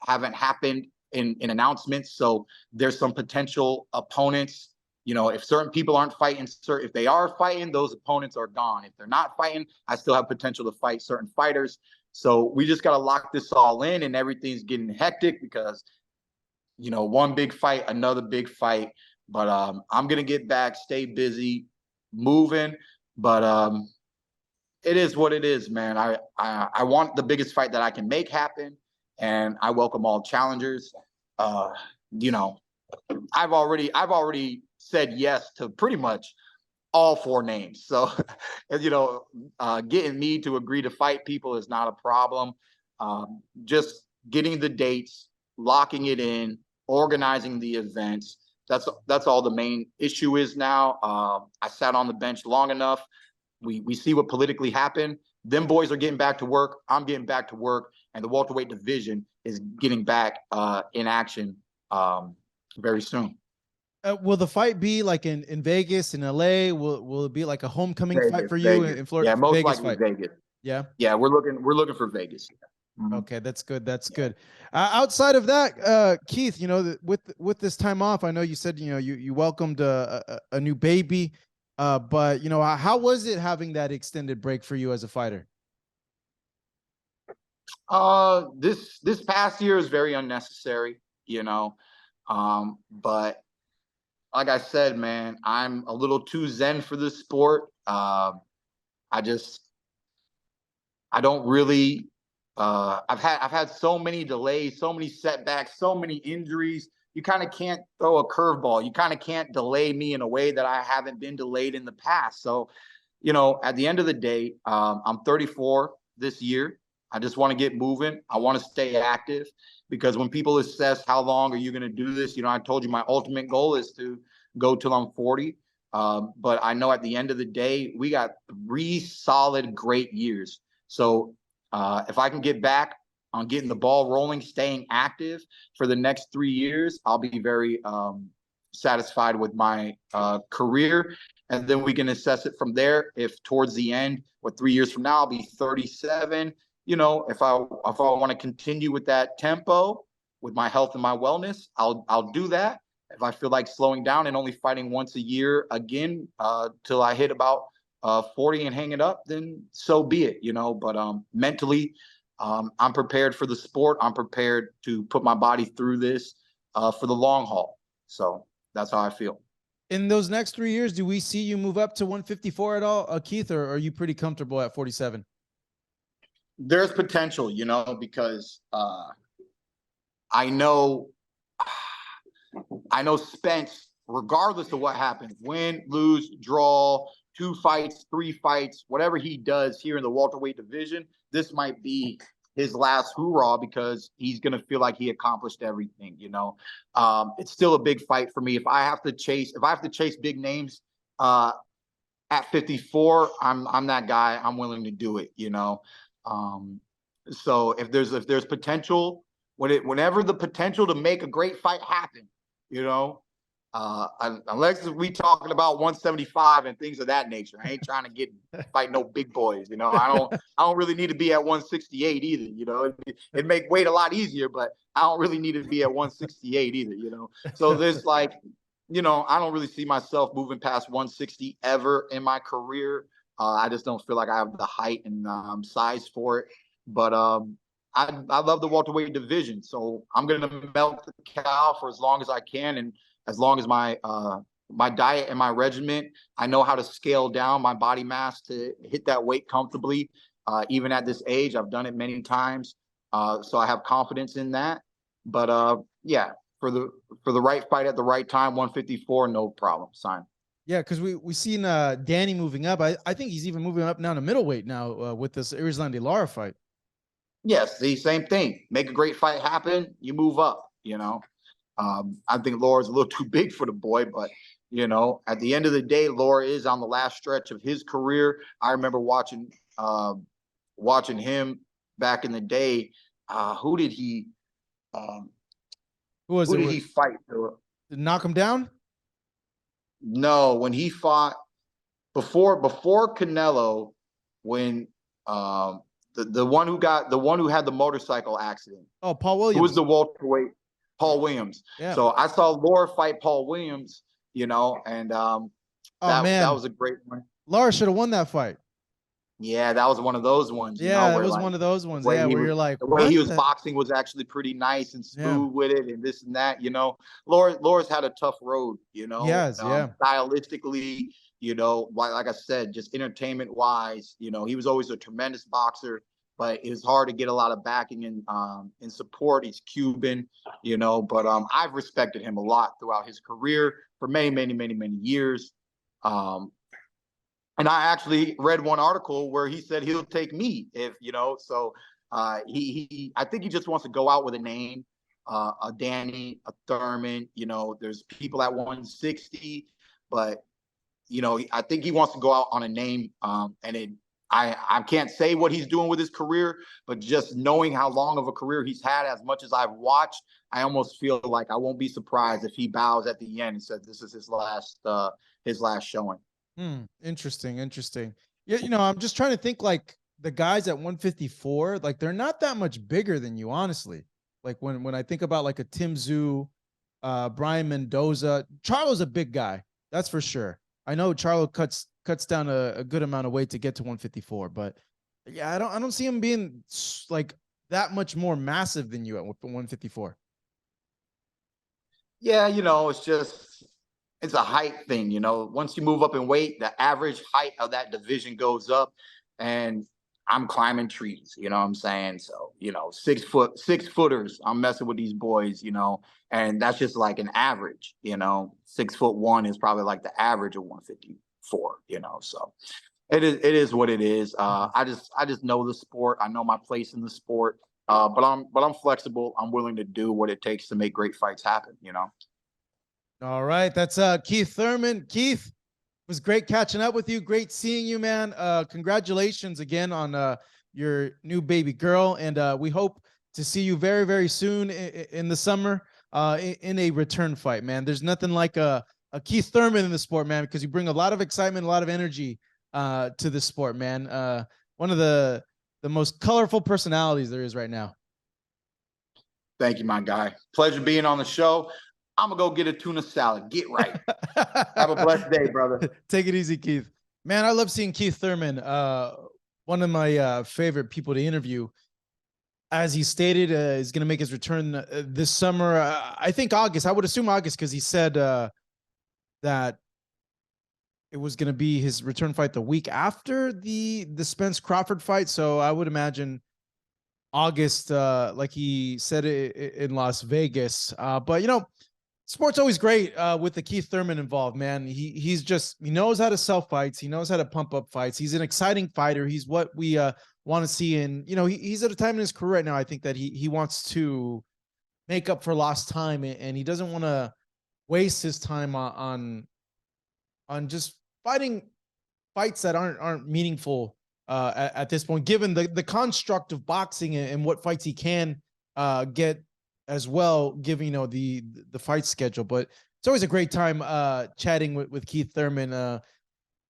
haven't happened in announcements. So there's some potential opponents. You know, if certain people aren't fighting, if they are fighting, those opponents are gone. If they're not fighting, I still have potential to fight certain fighters. So we just got to lock this all in, and everything's getting hectic because, you know, one big fight, another big fight. But I'm going to get back, stay busy, moving. But it is what it is, man. I want the biggest fight that I can make happen, and I welcome all challengers. You know, I've already said yes to pretty much all 4 names. So, you know, getting me to agree to fight people is not a problem. Just getting the dates, locking it in, organizing the events. That's all the main issue is now. I sat on the bench long enough. We see what politically happened. Them boys are getting back to work. I'm getting back to work, and the welterweight division is getting back in action very soon. will the fight be like in Vegas, in LA? Will it be like a homecoming fight for you Vegas. in Florida? Yeah, most Vegas likely fight. Vegas. Yeah. Yeah, we're looking for Vegas. Mm-hmm. Okay, that's good. That's good. Outside of that, Keith, you know, with this time off, I know you said, you know, you welcomed a new baby, but you know, how was it having that extended break for you as a fighter? This past year is very unnecessary, you know. But like I said, man, I'm a little too zen for this sport. I don't really. I've had so many delays, so many setbacks, so many injuries. You kind of can't throw a curveball. You kind of can't delay me in a way that I haven't been delayed in the past. So, you know, at the end of the day, I'm 34 this year. I just want to get moving. I want to stay active, because when people assess how long are you going to do this, you know, I told you my ultimate goal is to go till I'm 40. But I know at the end of the day, we got 3 solid, great years. So if I can get back on getting the ball rolling, staying active for the next 3 years, I'll be very satisfied with my career. And then we can assess it from there. If towards the end, 3 years from now, I'll be 37. You know, if I want to continue with that tempo, with my health and my wellness, I'll do that. If I feel like slowing down and only fighting once a year again till I hit about 40 and hang it up, then so be it, you know. But mentally, I'm prepared for the sport. I'm prepared to put my body through this for the long haul. So that's how I feel. In those next 3 years, do we see you move up to 154 at all, Keith, or are you pretty comfortable at 47? There's potential, you know, because I know Spence, regardless of what happens, win, lose, draw, 2 fights, 3 fights, whatever he does here in the welterweight division, this might be his last hoorah, because he's going to feel like he accomplished everything, you know. It's still a big fight for me. If I have to chase big names at 54, I'm that guy. I'm willing to do it, you know. So if there's potential whenever the potential to make a great fight happen, unless we talking about 175 and things of that nature. I ain't trying to fight no big boys. I don't really need to be at 168 either. It'd make weight a lot easier, but I don't really need to be at 168 either. So there's I don't really see myself moving past 160 ever in my career. I just don't feel like I have the height and size for it. But I love the welterweight division, so I'm gonna melt the cow for as long as I can, and as long as my diet and my regimen, I know how to scale down my body mass to hit that weight comfortably. Even at this age, I've done it many times, so I have confidence in that. But yeah, for the right fight at the right time, 154, no problem. Sign. Yeah, because we seen Danny moving up. I think he's even moving up now to middleweight now with this Irizlandi Lara fight. Yes, the same thing. Make a great fight happen, you move up. I think Laura's a little too big for the boy, but at the end of the day, Laura is on the last stretch of his career. I remember watching him back in the day. Who did he fight? Did knock him down? No, when he fought before Canelo, when the one who had the motorcycle accident. Oh, Paul Williams. Who was the welterweight? Paul Williams. Yeah. So I saw Laura fight Paul Williams, and that was a great one. Laura should have won that fight. Yeah, that was one of those ones. Yeah, that was one of those ones. Yeah, where you're like, the way he was boxing was actually pretty nice and smooth with it, and this and that. Laura's had a tough road. Yes, stylistically, like I said, just entertainment wise, he was always a tremendous boxer. But it was hard to get a lot of backing and support. He's Cuban, but I've respected him a lot throughout his career for many, many, many, many years. And I actually read one article where he said he'll take me if, so I think he just wants to go out with a name, a Danny, a Thurman, there's people at 160, but, I think he wants to go out on a name and I can't say what he's doing with his career, but just knowing how long of a career he's had, as much as I've watched, I almost feel like I won't be surprised if he bows at the end and says this is his last showing. Interesting. Yeah, I'm just trying to think like the guys at 154, like they're not that much bigger than you, honestly. Like when I think about like a Tim Tszyu, Brian Mendoza, Charlo's a big guy, that's for sure. I know Charlo cuts down a good amount of weight to get to 154, but yeah, I don't see him being like that much more massive than you at 154. Yeah, it's a height thing. Once you move up in weight, the average height of that division goes up, and I'm climbing trees, what I'm saying? So, 6 footers, I'm messing with these boys, and that's just like an average, 6'1" is probably like the average of 154, so it is what it is. I just know the sport. I know my place in the sport. But I'm flexible. I'm willing to do what it takes to make great fights happen, All right. That's Keith Thurman. Keith, it was great catching up with you. Great seeing you, man. Congratulations again on your new baby girl. And we hope to see you very, very soon in the summer in a return fight, man. There's nothing like a Keith Thurman in the sport, man, because you bring a lot of excitement, a lot of energy to the sport, man. One of the most colorful personalities there is right now. Thank you, my guy. Pleasure being on the show. I'm going to go get a tuna salad. Get right. Have a blessed day, brother. Take it easy, Keith. Man, I love seeing Keith Thurman. One of my favorite people to interview. As he stated, is going to make his return this summer. I think August. I would assume August because he said that it was going to be his return fight the week after the Spence Crawford fight. So I would imagine August, like he said in Las Vegas. But, sport's always great with the Keith Thurman involved, man. He knows how to sell fights. He knows how to pump up fights. He's an exciting fighter. He's what we want to see. And, he's at a time in his career right now, I think, that he wants to make up for lost time, and he doesn't want to waste his time on just fighting fights that aren't meaningful at this point, given the construct of boxing and what fights he can get as well, given, you know, the fight schedule. But it's always a great time chatting with Keith Thurman.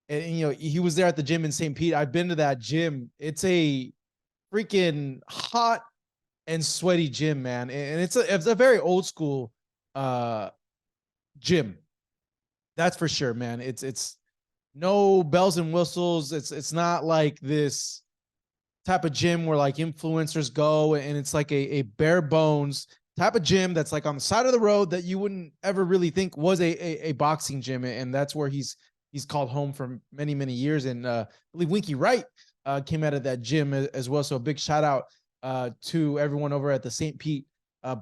And you know, he was there at the gym in St. Pete. I've been to that gym. It's a freaking hot and sweaty gym, man. And it's a very old school gym. That's for sure, man. It's no bells and whistles. It's not like this type of gym where like influencers go, and it's like a bare bones type of gym that's like on the side of the road that you wouldn't ever really think was a boxing gym. And that's where he's called home for many, many years. And I believe Winky Wright came out of that gym as well. So a big shout out to everyone over at the St. Pete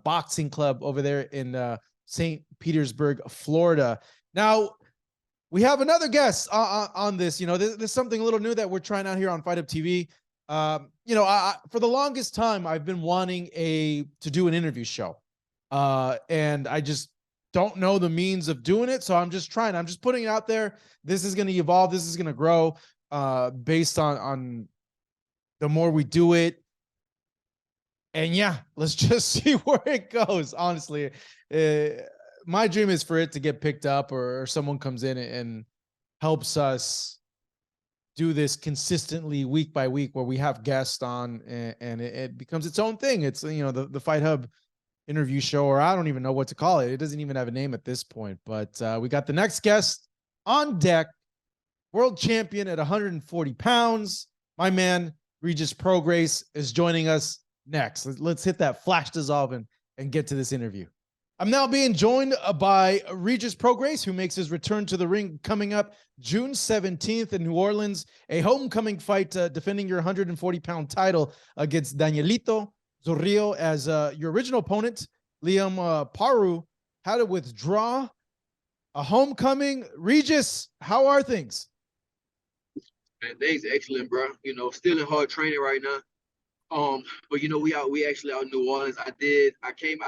Boxing Club over there in St. Petersburg, Florida. Now, we have another guest on this. You know, this is something a little new that we're trying out here on Fight Up TV. You know, for the longest time, I've been wanting to do an interview show. And I just don't know the means of doing it. So I'm just putting it out there. This is going to evolve. This is going to grow based on the more we do it. And yeah, let's just see where it goes. Honestly, my dream is for it to get picked up, or someone comes in and helps us do this consistently week by week, where we have guests on and it becomes its own thing. It's, you know, the Fight Hub interview show, or I don't even know what to call it. It doesn't even have a name at this point, but we got the next guest on deck, world champion at 140 pounds. My man, Regis Prograis, is joining us next. Let's hit that flash dissolve and get to this interview. I'm now being joined by Regis Prograis, who makes his return to the ring coming up June 17th in New Orleans, a homecoming fight defending your 140-pound title against Danielito Zorrillo, as your original opponent, Liam Paru, had to withdraw. A homecoming. Regis, how are things? Man, things excellent, bro. You know, still in hard training right now. But you know, we actually out in New Orleans. I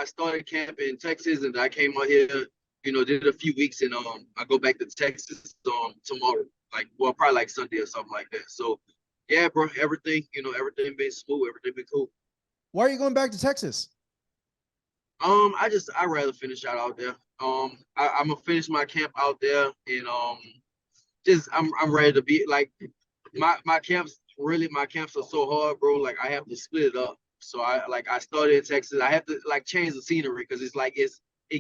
started camp in Texas, and I came out here, you know, did a few weeks, and I go back to Texas tomorrow, probably like Sunday or something like that. So yeah, bro, everything been smooth, everything been cool. Why are you going back to Texas? I'd rather finish out there. I'm gonna finish my camp out there, and I'm ready to be like my camps are so hard, bro. Like I have to split it up. So I started in Texas. I have to like change the scenery because it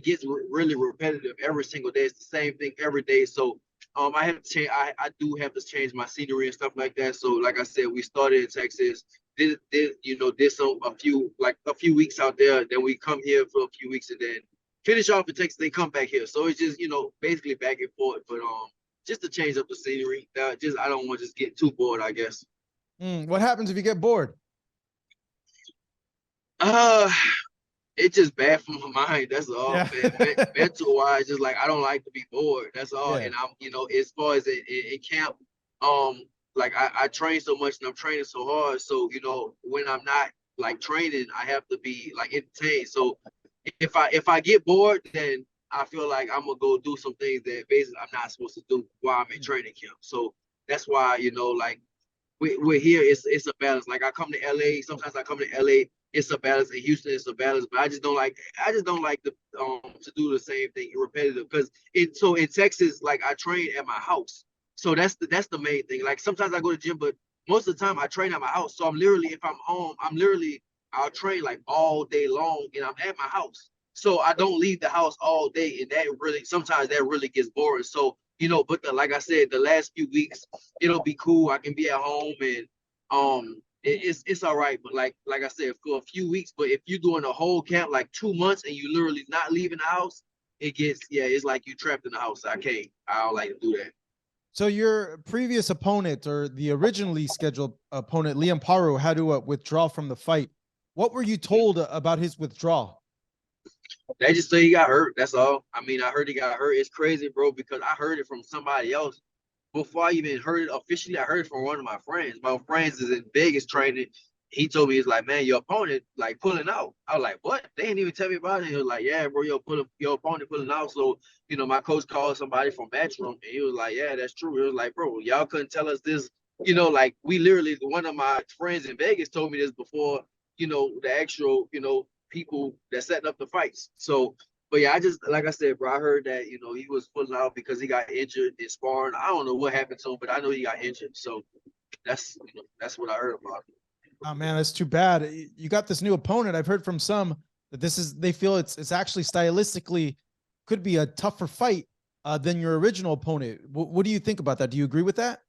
gets really repetitive every single day. It's the same thing every day. So I have to change. I do have to change my scenery and stuff like that. So like I said, we started in Texas. Did a few weeks out there. Then we come here for a few weeks and then finish off in Texas. Then come back here. So it's just basically back and forth. But just to change up the scenery. I don't want to just get too bored, I guess. What happens if you get bored? It's just bad for my mind. That's all. Yeah. Mental wise, just like I don't like to be bored. That's all. Yeah. And I'm, as far as in camp, like I train so much and I'm training so hard. So when I'm not like training, I have to be like entertained. So if I get bored, then I feel like I'm gonna go do some things that basically I'm not supposed to do while I'm in training camp. So that's why like we're here. It's a balance. Like I come to LA. Sometimes I come to LA. It's a balance. In Houston, it's a balance. But I just don't like to do the same thing repetitive. Because in Texas, like I train at my house. So that's the main thing. Like sometimes I go to gym, but most of the time I train at my house. So if I'm home, I'll train like all day long, and I'm at my house. So I don't leave the house all day, and sometimes that really gets boring. So but like I said, the last few weeks it'll be cool. I can be at home, and it's all right. But like I said, for a few weeks. But if you're doing a whole camp like 2 months and you literally not leaving the house, it's like you trapped in the house. I don't like to do that. So your previous opponent, or the originally scheduled opponent, Liam Paru, had to withdraw from the fight. What were you told about his withdrawal? They just say he got hurt. That's all. I mean, I heard he got hurt. It's crazy, bro, because I heard it from somebody else. Before I even heard it officially, I heard it from one of my friends. My friends is in Vegas training. He told me, he's like, man, your opponent like pulling out. I was like, what? They didn't even tell me about it. He was like, yeah, bro, your opponent pulling out. So, my coach called somebody from Matchroom, and he was like, yeah, that's true. He was like, bro, y'all couldn't tell us this. Like we literally, one of my friends in Vegas told me this before, the actual, people that setting up the fights. So, but yeah, I just like I said, bro, I heard that he was pulling out because he got injured in sparring. I don't know what happened to him, but I know he got injured. So that's what I heard about him. Oh man, that's too bad. You got this new opponent. I've heard from some that they feel it's actually stylistically could be a tougher fight than your original opponent. What do you think about that? Do you agree with that?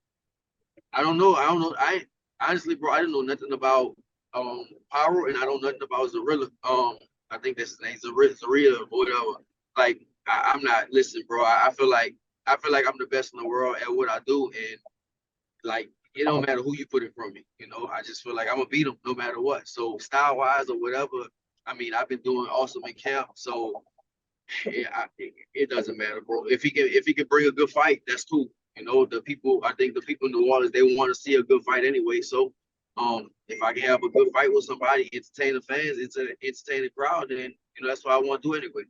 I don't know. I honestly, bro, I didn't know nothing about Power, and I don't know nothing about Zarilla. I think that's his name, Zarilla or whatever. Like I'm not. Listen, bro. I feel like I'm the best in the world at what I do, and like it don't matter who you put in front of me. I just feel like I'm gonna beat him no matter what. So style wise or whatever, I mean, I've been doing awesome in camp. So yeah, it doesn't matter, bro. If he can bring a good fight, that's cool. I think the people in New Orleans, they want to see a good fight anyway. So, if I can have a good fight with somebody, entertain the fans, entertain the crowd, then that's what I want to do anyway.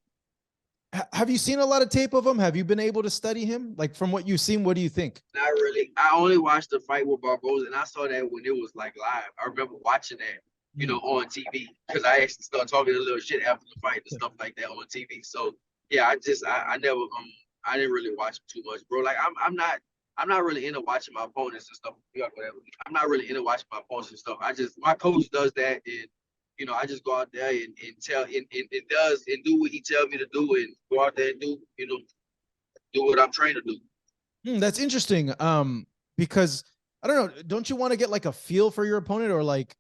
Have you seen a lot of tape of him? Have you been able to study him? Like from what you've seen, what do you think? Not really. I only watched the fight with Barboza, and I saw that when it was like live. I remember watching that, on TV, because I actually started talking a little shit after the fight and stuff like that on TV. So yeah, I never I didn't really watch him too much, bro. Like I'm not really into watching my opponents and stuff. Whatever. I'm not really into watching my opponents and stuff. My coach does that, and I just go out there and tell and do what he tells me to do, and go out there and do what I'm trained to do. That's interesting. Because I don't know, don't you want to get like a feel for your opponent or like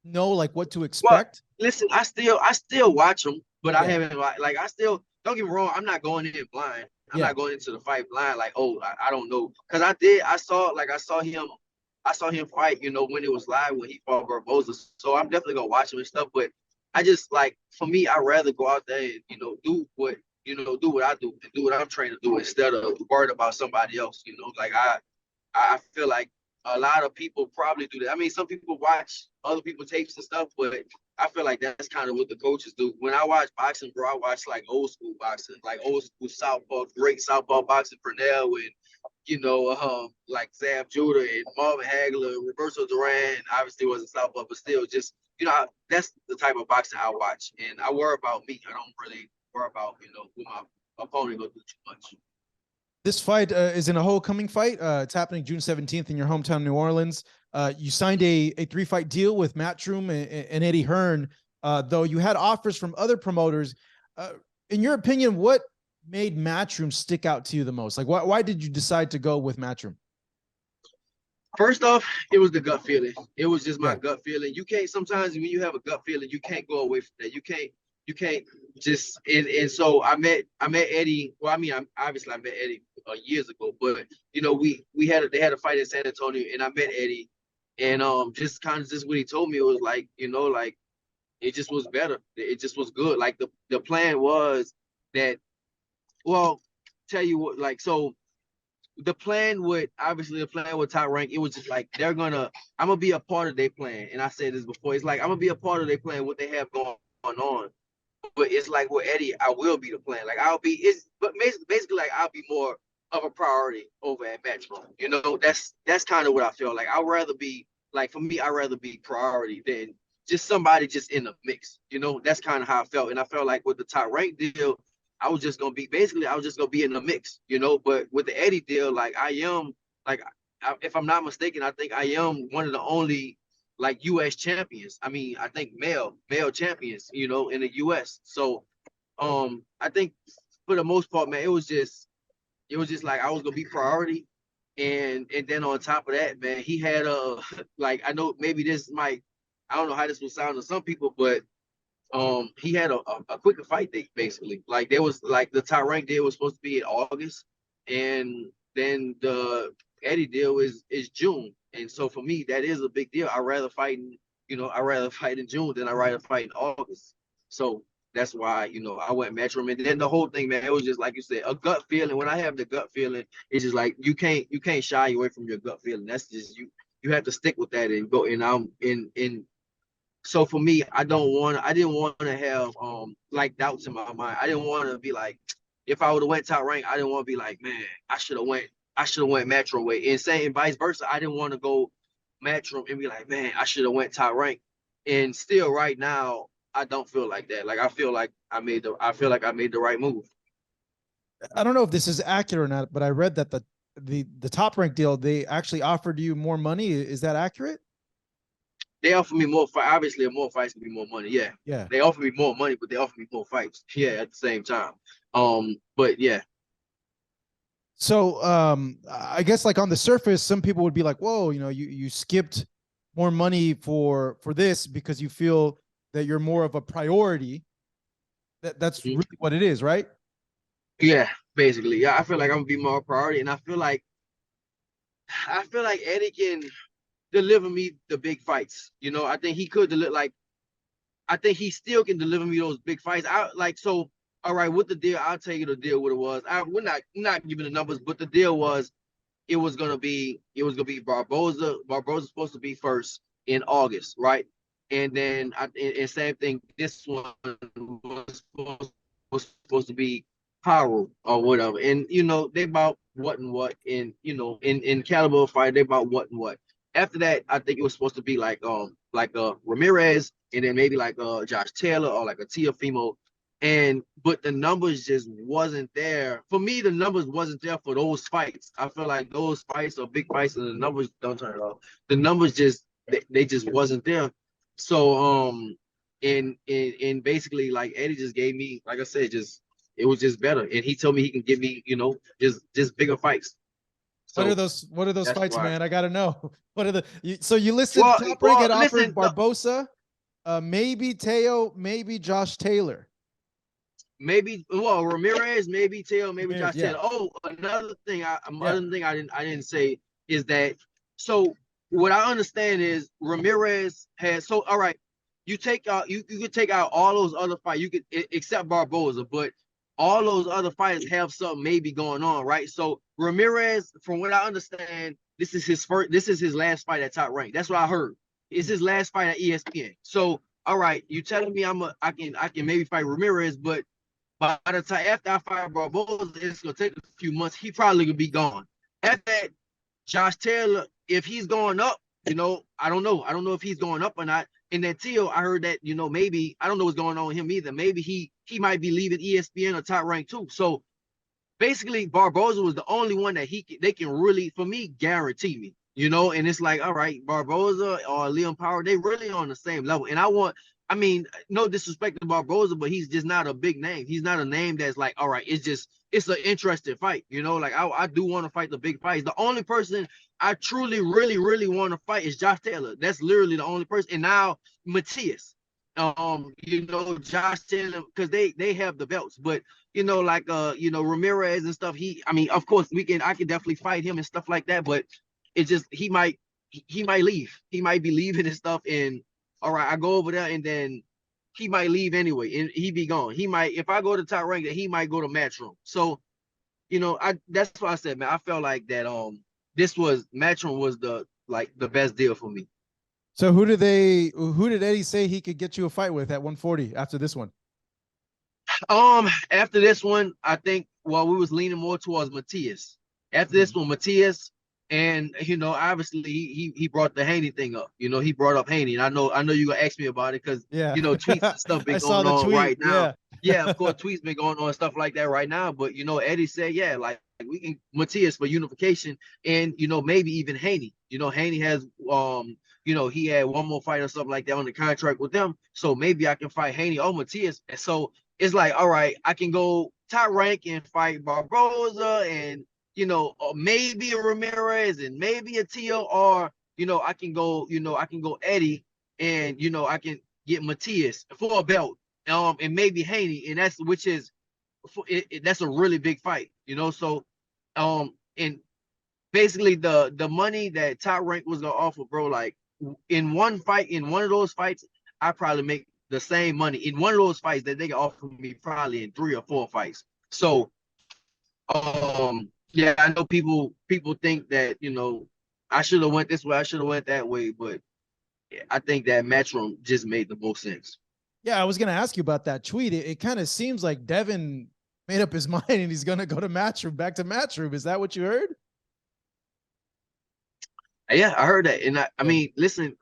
know like what to expect? Well, listen, I still watch them, but I haven't like I still don't get me wrong. I'm not going in blind. I'm not going into the fight blind. Like, oh, I don't know, because I saw him fight. When it was live when he fought Barboza. So I'm definitely gonna watch him and stuff. But I just like, for me, I'd rather go out there and do what I do and do what I'm trained to do instead of worried about somebody else. Like I feel like a lot of people probably do that. I mean, some people watch other people's tapes and stuff, but I feel like that's kind of what the coaches do. When I watch boxing, bro, I watch like old school boxing, like old school southpaw, great southpaw boxing, Purnell and like Zab Judah and Marvin Hagler, Roberto Duran. Obviously wasn't southpaw, but still, just that's the type of boxing I watch, and I worry about me. I don't really worry about who my opponent gonna do too much. This fight is in a homecoming fight. It's happening June 17th in your hometown, New Orleans. You signed a 3-fight deal with Matchroom and Eddie Hearn, though you had offers from other promoters. In your opinion, what made Matchroom stick out to you the most? Like, why did you decide to go with Matchroom? First off, it was the gut feeling. It was just my gut feeling. You can't, sometimes when you have a gut feeling, you can't go away from that. You can't just, and so I met Eddie. Well, I mean, obviously I met Eddie years ago, but they had a fight in San Antonio, and I met Eddie, and just kind of just what he told me, it was like, like it just was better. It just was good. Like the plan was that, well, tell you what, like, so the plan with Top Rank, it was just like I'm gonna be a part of their plan. And I said this before, it's like I'm gonna be a part of their plan, what they have going on. But it's like with Eddie, I will be the plan. Like but basically like I'll be more of a priority over at Matchroom. That's kind of what I feel like. I'd rather be, like, for me, I'd rather be priority than just somebody just in the mix. That's kind of how I felt. And I felt like with the Top Rank deal, I was just gonna be in the mix, But with the Eddie deal, like I am, like, if I'm not mistaken, I think I am one of the only like U.S. champions. I mean, I think male champions, in the U.S. So, I think for the most part, man, it was just like I was gonna be priority, and then on top of that, man, he had like, I know maybe I don't know how this will sound to some people, but he had a quicker fight date, basically. Like, there was, like, the Top Rank deal was supposed to be in August, and then the Eddie deal is June. And so for me, that is a big deal. I'd rather fight in June than I'd rather fight in August. So that's why, I went Matchroom. And then the whole thing, man, it was just like you said, a gut feeling. When I have the gut feeling, it's just like you can't shy away from your gut feeling. That's just you have to stick with that and go. And I'm in. So for me, I didn't want to have like doubts in my mind. I didn't want to be like, if I would have went Top Rank, I didn't want to be like, man, I should have went Matchroom way. And saying vice versa, I didn't want to go Matchroom and be like, man, I should have went Top Rank. And still right now, I don't feel like that. Like I feel like I made the right move. I don't know if this is accurate or not, but I read that the Top Rank deal, they actually offered you more money. Is that accurate? They offer me more fight. Obviously, more fights can be more money. Yeah. Yeah. They offer me more money, but they offer me more fights. Yeah, at the same time. But yeah. So I guess like on the surface, some people would be like, whoa, you skipped more money for this because you feel that you're more of a priority. That's really what it is, right? Yeah, basically. Yeah, I feel like I'm gonna be more priority, and I feel like Eddie can deliver me the big fights. I think he could deliver. Like, I think he still can deliver me those big fights. So. All right, with the deal, I'll tell you the deal. What it was. We're not giving the numbers, but the deal was it was gonna be Barboza. Barboza's supposed to be first in August, right? And then and same thing. This one was supposed to be Haru or whatever. And they about what and what. And in caliber fight, they about what and what. After that, I think it was supposed to be like Ramirez, and then maybe like Josh Taylor or like a Teofimo. But the numbers just wasn't there. For me, the numbers wasn't there for those fights. I feel like those fights are big fights, and the numbers don't turn it off. The numbers just they just wasn't there. So and basically like Eddie just gave me, like I said, it was just better. And he told me he can give me, just bigger fights. What are So those that's fights, why. man? I gotta know. What are so you listed Well, Top Rank had listen, offered Barbosa, maybe Teo, maybe Josh Taylor. maybe Ramirez, maybe Taylor, maybe Ramirez, Josh yeah. Taylor. Oh, another thing, Yeah. I didn't say is that. So what I understand is Ramirez has. So all right, you take out you could take out all those other fights. You could except Barboza, but all those other fighters have something maybe going on, right? So Ramirez, from what I understand, this is his last fight at Top Rank. That's what I heard. It's his last fight at ESPN. So all right, you telling me I can maybe fight Ramirez, but by the time after I fire Barboza, it's gonna take a few months. He probably could be gone. After that, Josh Taylor, if he's going up, I don't know. I don't know if he's going up or not. And then Teal, I heard that, maybe I don't know what's going on with him either. Maybe he might be leaving ESPN or Top Rank too. So basically, Barboza was the only one that they can really, for me, guarantee me. And it's like, all right, Barboza or Liam Power, they really on the same level. And I mean, no disrespect to Barboza, but he's just not a big name. He's not a name that's like, all right, it's an interesting fight. Like I do want to fight the big fights. The only person I truly, really, really want to fight is Josh Taylor. That's literally the only person. And now Matias, Josh Taylor, because they have the belts, but like Ramirez and stuff. I mean, of course I can definitely fight him and stuff like that, but it's just he might leave. He might be leaving and stuff. And all right, I go over there and then he might leave anyway and he be gone. He might, if I go to Top Rank, he might go to Matchroom. So, that's why I said, man, I felt like that Matchroom was the best deal for me. So who did Eddie say he could get you a fight with at 140 after this one? After this one, I think we was leaning more towards Matias. After this one, Matias, and obviously he brought the Haney thing up. He brought up Haney, and I know you gonna ask me about it because tweets and stuff been going on right now. Yeah, of course, tweets been going on and stuff like that right now. But Eddie said, yeah, like we can Matias for unification, and maybe even Haney. Haney has he had one more fight or something like that on the contract with them, so maybe I can fight Haney or Matias. And so it's like, all right, I can go Top Rank and fight Barboza and or maybe a Ramirez and maybe a Teal, or I can go Eddie and I can get Matias for a belt, and maybe Haney, and that's that's a really big fight, So and basically the money that Top Rank was gonna offer, bro, like in one of those fights, I probably make the same money in one of those fights that they can offer me probably in 3 or 4 fights. So yeah, I know people think that I should have went this way, I should have went that way, but I think that Matchroom just made the most sense. Yeah, I was gonna ask you about that tweet. It kind of seems like Devin made up his mind and he's gonna go to Matchroom, back to Matchroom. Is that what you heard? Yeah, I heard that, and I mean, listen,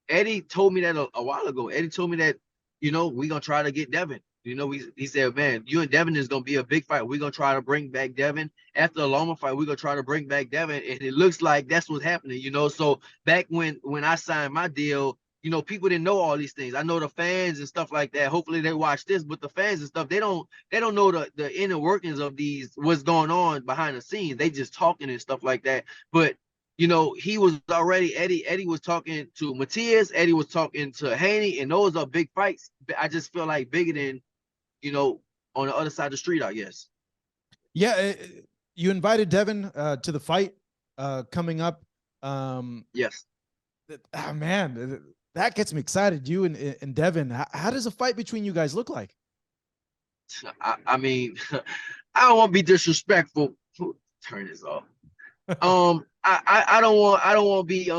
Eddie told me that a while ago. Eddie told me that you know, we're gonna try to get Devin. You know, he said, man, you and Devin is gonna be a big fight. We're gonna try to bring back Devin. After the Loma fight, we're gonna try to bring back Devin. And it looks like that's what's happening, you know. So back when I signed my deal, you know, people didn't know all these things. I know the fans and stuff like that. Hopefully they watch this, but the fans and stuff, they don't know the inner workings of these, what's going on behind the scenes. They just talking and stuff like that. But you know, he was already Eddie was talking to Matias, Eddie was talking to Haney, and those are big fights. I just feel like bigger than, you know, on the other side of the street, I guess. Yeah, you invited Devin to the fight coming up. Yes. Oh, man, that gets me excited. You and Devin, how does a fight between you guys look like? I mean, I don't want to be disrespectful. Turn this off. I don't want to be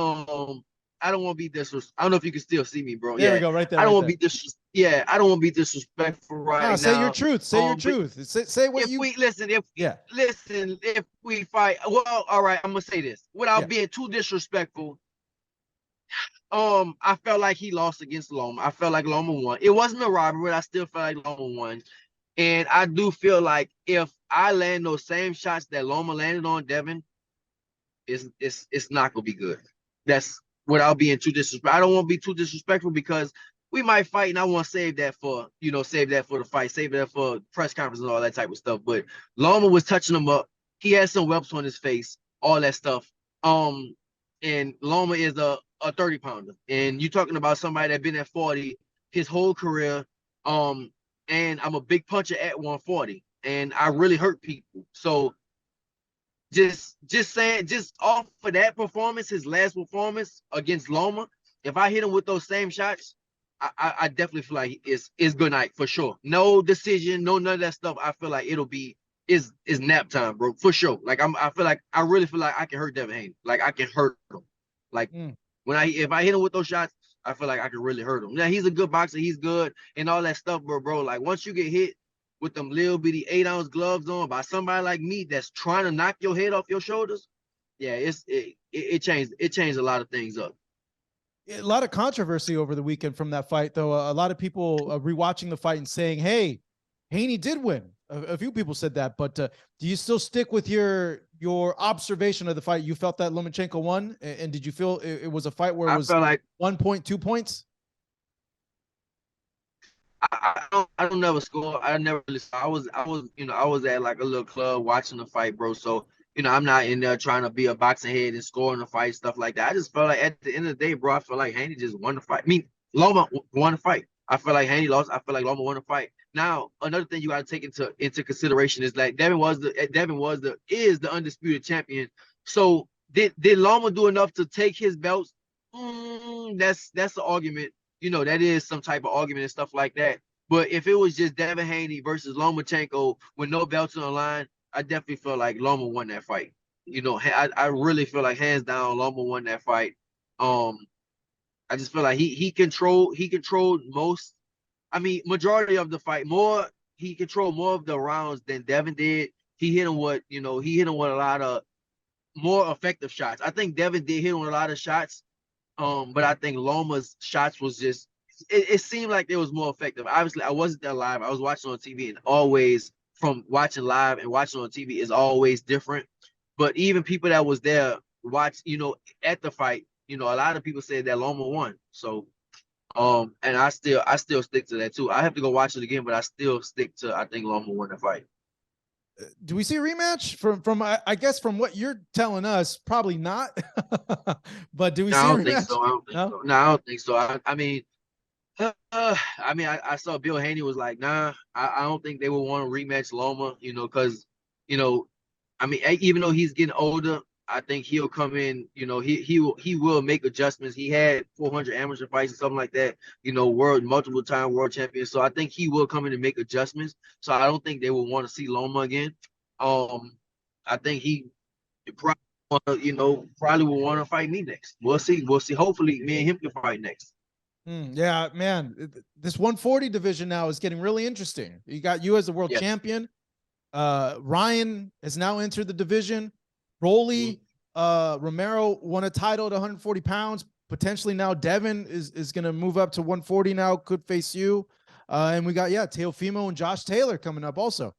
I don't want to be disrespectful. I don't know if you can still see me, bro. There we go, right there. I don't right want to be I don't want to be disrespectful right now. Say your truth. Say your truth. Say what you. If we fight, well, all right. I'm gonna say this without being too disrespectful. I felt like he lost against Loma. I felt like Loma won. It wasn't a robbery, but I still felt like Loma won. And I do feel like if I land those same shots that Loma landed on Devin, it's not gonna be good. That's without being too disrespectful. I don't want to be too disrespectful because we might fight, and I want to save that for, you know, save that for the fight, save that for press conference and all that type of stuff. But Loma was touching him up. He had some whelps on his face, all that stuff. And Loma is a 30-pounder, and you're talking about somebody that been at 40 his whole career. And I'm a big puncher at 140, and I really hurt people. So just saying, just off of that performance, his last performance against Loma, if I hit him with those same shots, I definitely feel like it's good night for sure. No decision, no none of that stuff. I feel like it'll be is nap time, bro, for sure. Like I really feel like I can hurt Devin Haney. Like I can hurt him. Like if I hit him with those shots, I feel like I can really hurt him. Now he's a good boxer, he's good and all that stuff, bro. Like once you get hit with them little bitty 8-ounce gloves on by somebody like me that's trying to knock your head off your shoulders, yeah, it changed a lot of things up. A lot of controversy over the weekend from that fight, though. A lot of people rewatching the fight and saying, "Hey, Haney did win." A few people said that, but do you still stick with your observation of the fight? You felt that Lomachenko won, and did you feel it was a fight where it was like 1 point, 2 points? I don't never score. I never really saw. I was at like a little club watching the fight, bro. So I'm not in there trying to be a boxing head and scoring the fight, stuff like that. I just felt like at the end of the day, bro, I feel like Haney just won the fight. I mean, Loma won the fight. I feel like Haney lost. I feel like Loma won the fight. Now, another thing you got to take into consideration is like Devin is the undisputed champion. So did Loma do enough to take his belts? That's an argument. That is some type of argument and stuff like that. But if it was just Devin Haney versus Lomachenko with no belts on the line, I definitely feel like Loma won that fight. I really feel like hands down Loma won that fight. I just feel like he controlled most. I mean, majority of the fight. He controlled more of the rounds than Devin did. He hit him with a lot of more effective shots. I think Devin did hit him with a lot of shots. But I think Loma's shots was just it seemed like it was more effective. Obviously, I wasn't there live. I was watching on TV, and always from watching live and watching on TV is always different. But even people that was there at the fight, a lot of people said that Loma won. So and I still stick to that too. I have to go watch it again, but I still stick to I think Loma won the fight. Do we see a rematch from I guess from what you're telling us? Probably not. But do we see a rematch? I don't think so. No, I don't think so. I saw Bill Haney was like, nah, I don't think they would want to rematch Loma, because, even though he's getting older, I think he'll come in, he will make adjustments. He had 400 amateur fights or something like that, multiple time world champion. So I think he will come in and make adjustments. So I don't think they will want to see Loma again. I think he probably will want to fight me next. We'll see. Hopefully me and him can fight next. Yeah, man, this 140 division now is getting really interesting. You got you as the world champion. Ryan has now entered the division. Rolly, Romero won a title at 140 pounds. potentially now Devin is going to move up to 140 now, could face you. And we got, Teofimo and Josh Taylor coming up also.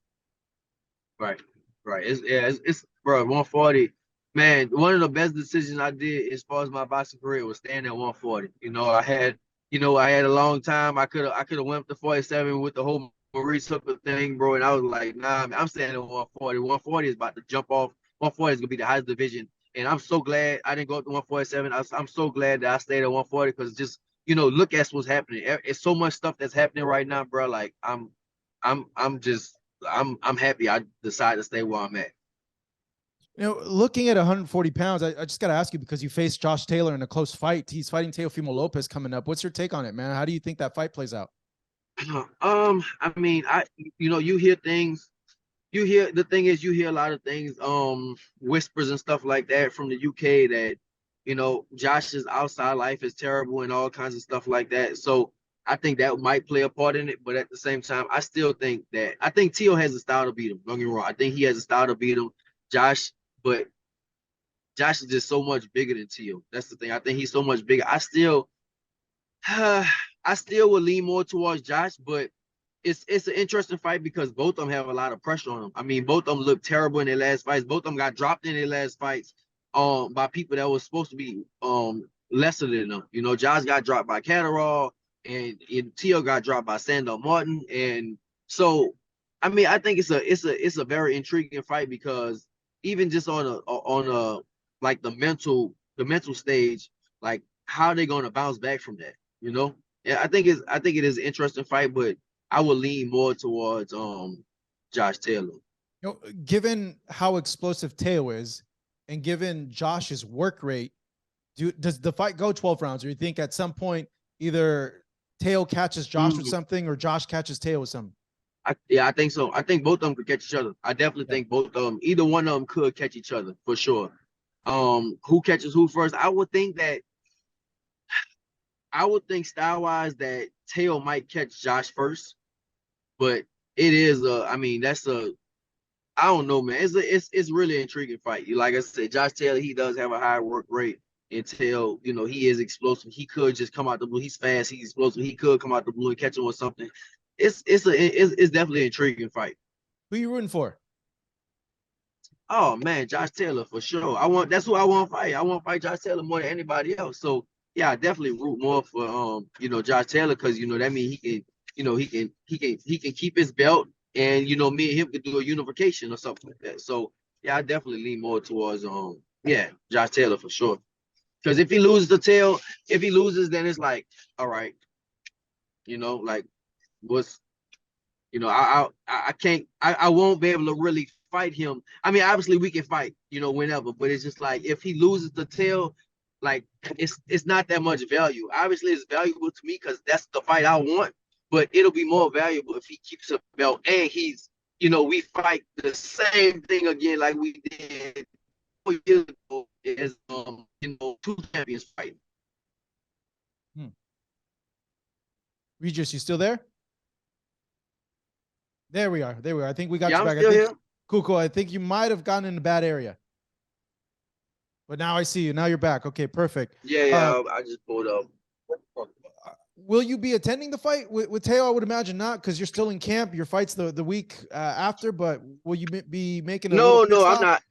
Right. It's bro, 140. Man, one of the best decisions I did as far as my boxing career was staying at 140. I had a long time. I could have went up to 47 with the whole Maurice Hooker thing, bro. And I was like, nah, man, I'm staying at 140. 140 is about to jump off. 140 is gonna be the highest division. And I'm so glad I didn't go up to 147. I'm so glad that I stayed at 140 because just look at what's happening. It's so much stuff that's happening right now, bro. Like I'm happy I decided to stay where I'm at. Looking at 140 pounds, I just got to ask you, because you faced Josh Taylor in a close fight. He's fighting Teofimo Lopez coming up. What's your take on it, man? How do you think that fight plays out? I mean, you hear things. The thing is, you hear a lot of things, whispers and stuff like that from the UK that, Josh's outside life is terrible and all kinds of stuff like that. So I think that might play a part in it. But at the same time, I still think Teo has a style to beat him. Don't get me wrong. I think he has a style to beat him, but Josh is just so much bigger than Teo. That's the thing. I think he's so much bigger. I still would lean more towards Josh, but it's an interesting fight because both of them have a lot of pressure on them. I mean, both of them look terrible in their last fights. Both of them got dropped in their last fights by people that was supposed to be lesser than them. Josh got dropped by Catterall, and Teo got dropped by Sandor Martin. And so, I mean, I think it's a very intriguing fight because even just on a like the mental stage, like how are they going to bounce back from that? Yeah, I think it is an interesting fight, but I would lean more towards Josh Taylor. Given how explosive Teo is, and given Josh's work rate, does the fight go 12 rounds, or you think at some point either Teo catches Josh with something or Josh catches Teo with something? I think so. I think both of them could catch each other. I definitely think both of them, either one of them could catch each other for sure. Who catches who first? I would think style-wise that Teo might catch Josh first, but it is I don't know, man. It's really an intriguing fight. Like I said, Josh Taylor, he does have a high work rate until he is explosive. He could just come out the blue. He's fast. He's explosive. He could come out the blue and catch him with something. It's definitely an intriguing fight. Who are you rooting for? Oh man, Josh Taylor for sure. That's who I want to fight. I want to fight Josh Taylor more than anybody else. So yeah, I definitely root more for Josh Taylor because that means he can keep his belt, and me and him could do a unification or something like that. So yeah, I definitely lean more towards Josh Taylor for sure. Because if he loses then it's like, all right, like what's I won't be able to really fight him. I mean, obviously we can fight, whenever, but it's just like if he loses the tail, like it's not that much value. Obviously it's valuable to me because that's the fight I want, but it'll be more valuable if he keeps a belt and he's, we fight the same thing again like we did 4 years ago as two champions fighting. Regis, you still there? There we are. I think we got you back. I'm still here. Cool. I think you might have gotten in a bad area. But now I see you. Now you're back. Okay, perfect. Yeah, I just pulled up. Will you be attending the fight with Teo? I would imagine not, because you're still in camp. Your fight's the week after, but will you be making a No, I'm not.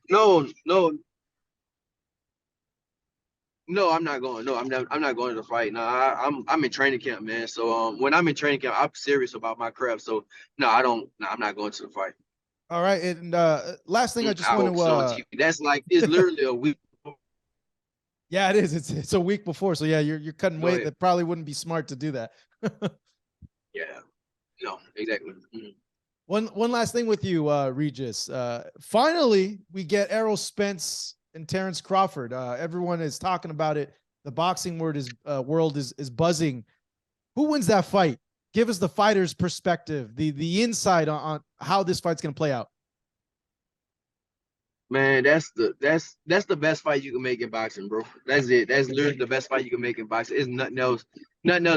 No, I'm not going. No, I'm not going to the fight. No, I'm in training camp, man. So when I'm in training camp, I'm serious about my craft. So no, I'm not going to the fight. All right. And last thing I just want to that's like it's literally a week before. Yeah, it is. It's a week before. So yeah, you're cutting weight. That probably wouldn't be smart to do that. Yeah. No, exactly. One last thing with you, Regis. Finally, we get Errol Spence and Terrence Crawford. Everyone is talking about it. The boxing world is buzzing. Who wins that fight? Give us the fighter's perspective, the insight on how this fight's gonna play out. Man, that's the best fight you can make in boxing, bro. That's it. That's literally the best fight you can make in boxing. It's nothing else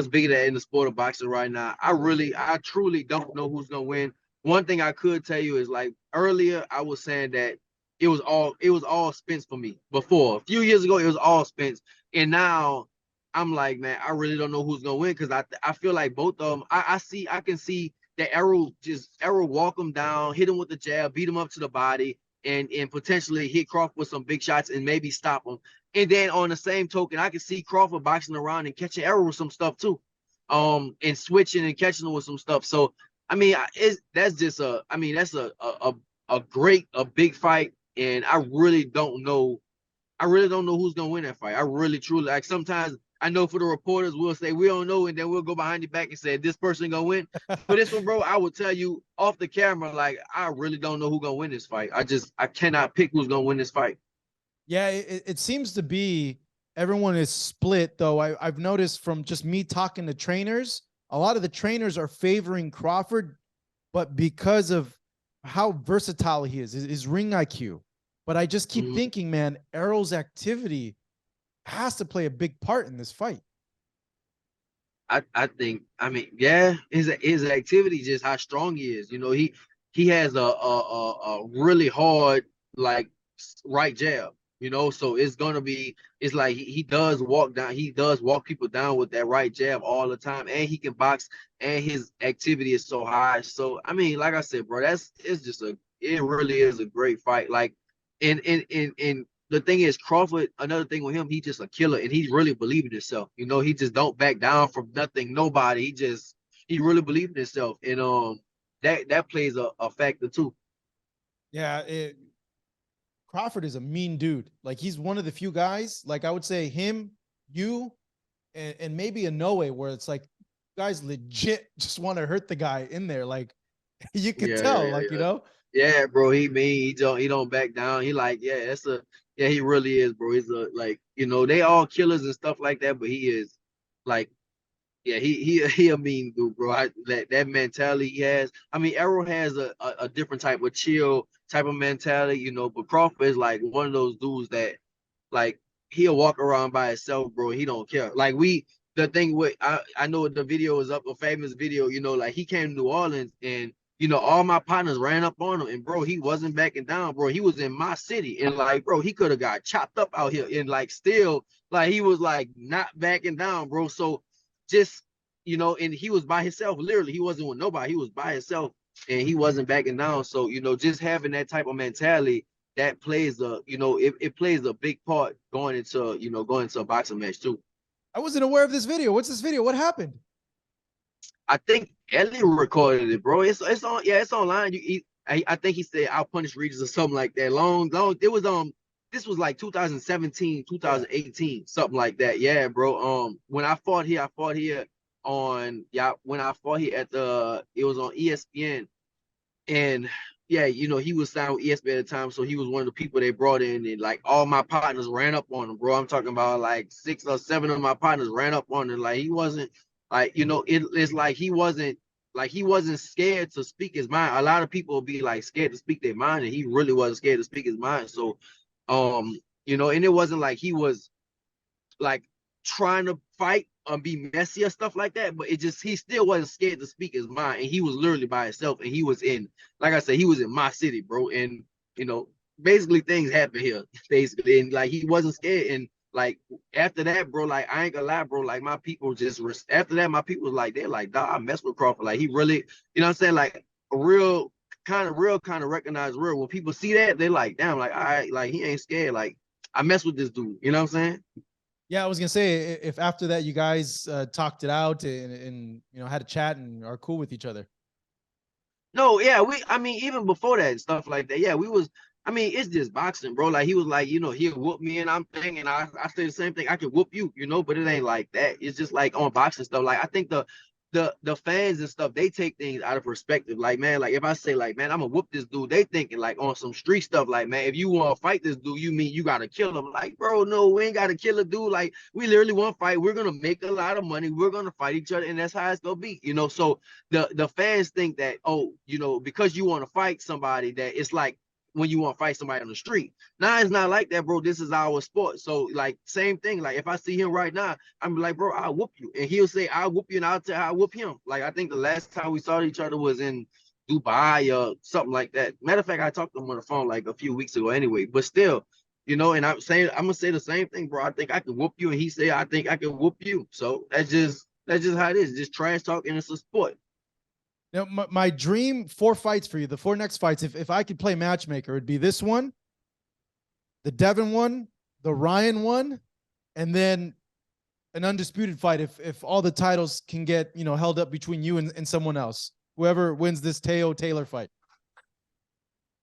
bigger than in the sport of boxing right now. I truly don't know who's gonna win. One thing I could tell you is, like, earlier I was saying that it was all Spence for me. Before, a few years ago, it was all Spence, and now I'm like, man, I really don't know who's gonna win because I feel like both of them. I can see that Errol walk him down, hit him with the jab, beat him up to the body, and potentially hit Crawford with some big shots and maybe stop him. And then on the same token, I can see Crawford boxing around and catching Errol with some stuff too, and switching and catching him with some stuff. So I mean, that's a big fight, and I really don't know. I really don't know who's gonna win that fight. I really truly like sometimes I know for the reporters we'll say we don't know, and then we'll go behind your back and say this person gonna win. For this one, bro, I will tell you off the camera, like I really don't know who's gonna win this fight. I cannot pick who's gonna win this fight. Yeah, it seems to be everyone is split though. I've noticed from just me talking to trainers, a lot of the trainers are favoring Crawford, but because of how versatile he is, his ring IQ. But I just keep thinking, man, Errol's activity has to play a big part in this fight. I think, I mean, yeah, his activity, just how strong he is. You know, he has a really hard like right jab. You know, so it's like he does walk people down with that right jab all the time, and he can box, and his activity is so high. So I mean, like I said, bro, it really is a great fight. Like, and the thing is, Crawford, another thing with him, he's just a killer, and he really believes in himself. You know, he just don't back down from nothing, nobody. He really believes in himself, and that plays a factor too. Yeah, Crawford is a mean dude. Like he's one of the few guys, like I would say him, you, and maybe a Noe, where it's like guys legit just want to hurt the guy in there. Like you can tell, you know. Yeah, bro, he don't back down. He like, he really is, bro. He's like, you know, they all killers and stuff like that, but he is like, yeah, he a mean dude, bro. That mentality he has. I mean, Errol has a different type of chill type of mentality, you know, but Crawford is like one of those dudes that like he'll walk around by himself, bro. He don't care. Like the thing with I know the video is up, a famous video, you know, like he came to New Orleans and you know, all my partners ran up on him, and bro, he wasn't backing down, bro. He was in my city, and like, bro, he could have got chopped up out here, and like, still, like, he was like not backing down, bro. So, just you know, and he was by himself, literally. He wasn't with nobody. He was by himself, and he wasn't backing down. So, you know, just having that type of mentality that plays it plays a big part going into a boxing match too. I wasn't aware of this video. What's this video? What happened? I think Ellie recorded it, bro. It's on, yeah, it's online. I think he said I'll punish Regis or something like that. Long. It was this was like 2017, 2018, something like that. Yeah, bro. When I fought here on when I fought here it was on ESPN, and yeah, you know, he was signed with ESPN at the time, so he was one of the people they brought in, and like all my partners ran up on him, bro. I'm talking about like 6 or 7 of my partners ran up on him. Like he wasn't like, you know, it's like he wasn't scared to speak his mind. A lot of people will be like scared to speak their mind, and he really wasn't scared to speak his mind. So, you know, and it wasn't like he was like trying to fight or be messy or stuff like that, but he still wasn't scared to speak his mind, and he was literally by himself, and he was in, like I said, he was in my city, bro, and you know, basically things happen here, basically, and like he wasn't scared, and like after that, bro, like I ain't gonna lie, bro, like my people after that, my people was like, they're like, dog, I mess with Crawford, like he really, you know what I'm saying, like a real kind of recognized real. When people see that, they're like, damn, like all right, like he ain't scared, like I mess with this dude, you know what I'm saying? Yeah, I was gonna say if after that you guys talked it out and you know had a chat and are cool with each other. No, yeah, I mean, even before that and stuff like that, yeah, we was, I mean, it's just boxing, bro. Like he was like, you know, he'll whoop me, and I'm thinking, I say the same thing, I can whoop you, you know, but it ain't like that. It's just like on boxing stuff. Like I think the fans and stuff, they take things out of perspective. Like, man, like if I say like, man, I'm gonna whoop this dude, they thinking like on some street stuff, like, man, if you want to fight this dude, you mean you gotta kill him. Like, bro, no, we ain't gotta kill a dude. Like, we literally want to fight. We're gonna make a lot of money. We're gonna fight each other, and that's how it's gonna be, you know. So the fans think that, oh, you know, because you want to fight somebody, that it's like when you want to fight somebody on the street. Nah, it's not like that, bro. This is our sport. So like same thing. Like if I see him right now, I'm like, bro, I'll whoop you. And he'll say, I'll whoop you, and I'll tell I'll whoop him. Like I think the last time we saw each other was in Dubai or something like that. Matter of fact, I talked to him on the phone like a few weeks ago anyway. But still, You know, and I'm gonna say the same thing, bro. I think I can whoop you, and he say I think I can whoop you. So that's just how it is. Just trash talk, and it's a sport. Now, my dream 4 fights for you, the 4 next fights, if I could play matchmaker, it'd be this one, the Devin one, the Ryan one, and then an undisputed fight if all the titles can get, you know, held up between you and someone else. Whoever wins this Teo Taylor fight.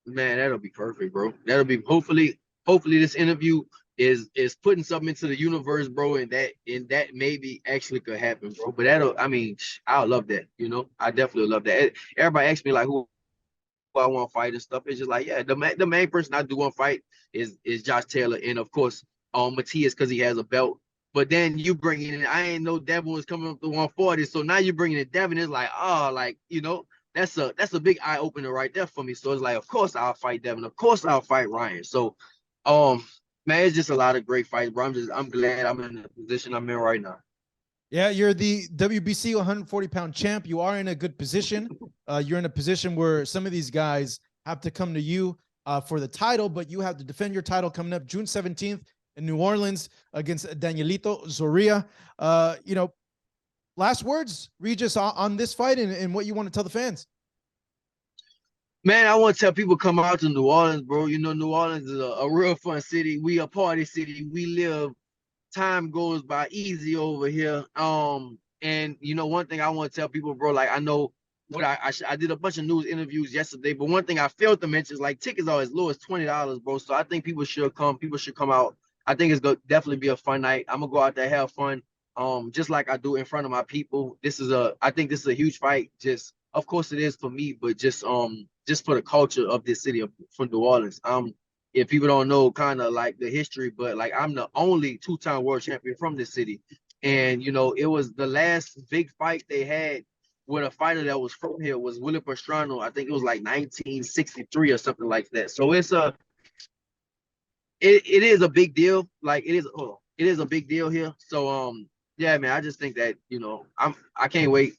Man, that'll be perfect, bro. That'll be hopefully this interview is putting something into the universe, bro, and that maybe actually could happen, bro. But I mean, I'll love that, you know. I definitely love that. Everybody asks me like who I want to fight and stuff. It's just like, yeah, the main person I do want to fight is Josh Taylor, and of course, Matias, because he has a belt. But then you bring in, I ain't know Devin was coming up to 140, so now you're bringing in Devin. It's like, oh, like, you know, that's a big eye opener right there for me. So it's like, of course I'll fight Devin. Of course I'll fight Ryan. So, man, it's just a lot of great fights, bro. I'm glad I'm in the position I'm in right now. Yeah, you're the WBC 140-pound champ. You are in a good position. You're in a position where some of these guys have to come to you for the title, but you have to defend your title coming up June 17th in New Orleans against Danielito Zorrilla. You know, last words, Regis, on this fight and what you want to tell the fans. Man, I want to tell people come out to New Orleans, bro. You know, New Orleans is a real fun city. We a party city. We live. Time goes by easy over here. And you know, one thing I want to tell people, bro, like I know what I did a bunch of news interviews yesterday, but one thing I failed to mention is like tickets are as low as $20, bro. So I think people should come. People should come out. I think it's gonna definitely be a fun night. I'm gonna go out there, have fun. Just like I do in front of my people. I think this is a huge fight. Just of course it is for me, but just for the culture of this city from New Orleans. If people don't know kind of like the history, but like I'm the only two-time world champion from this city. And, you know, it was the last big fight they had with a fighter that was from here was Willie Pastrana. I think it was like 1963 or something like that. So it is a big deal. Like it is a big deal here. So, yeah, man, I just think that, you know, I can't wait.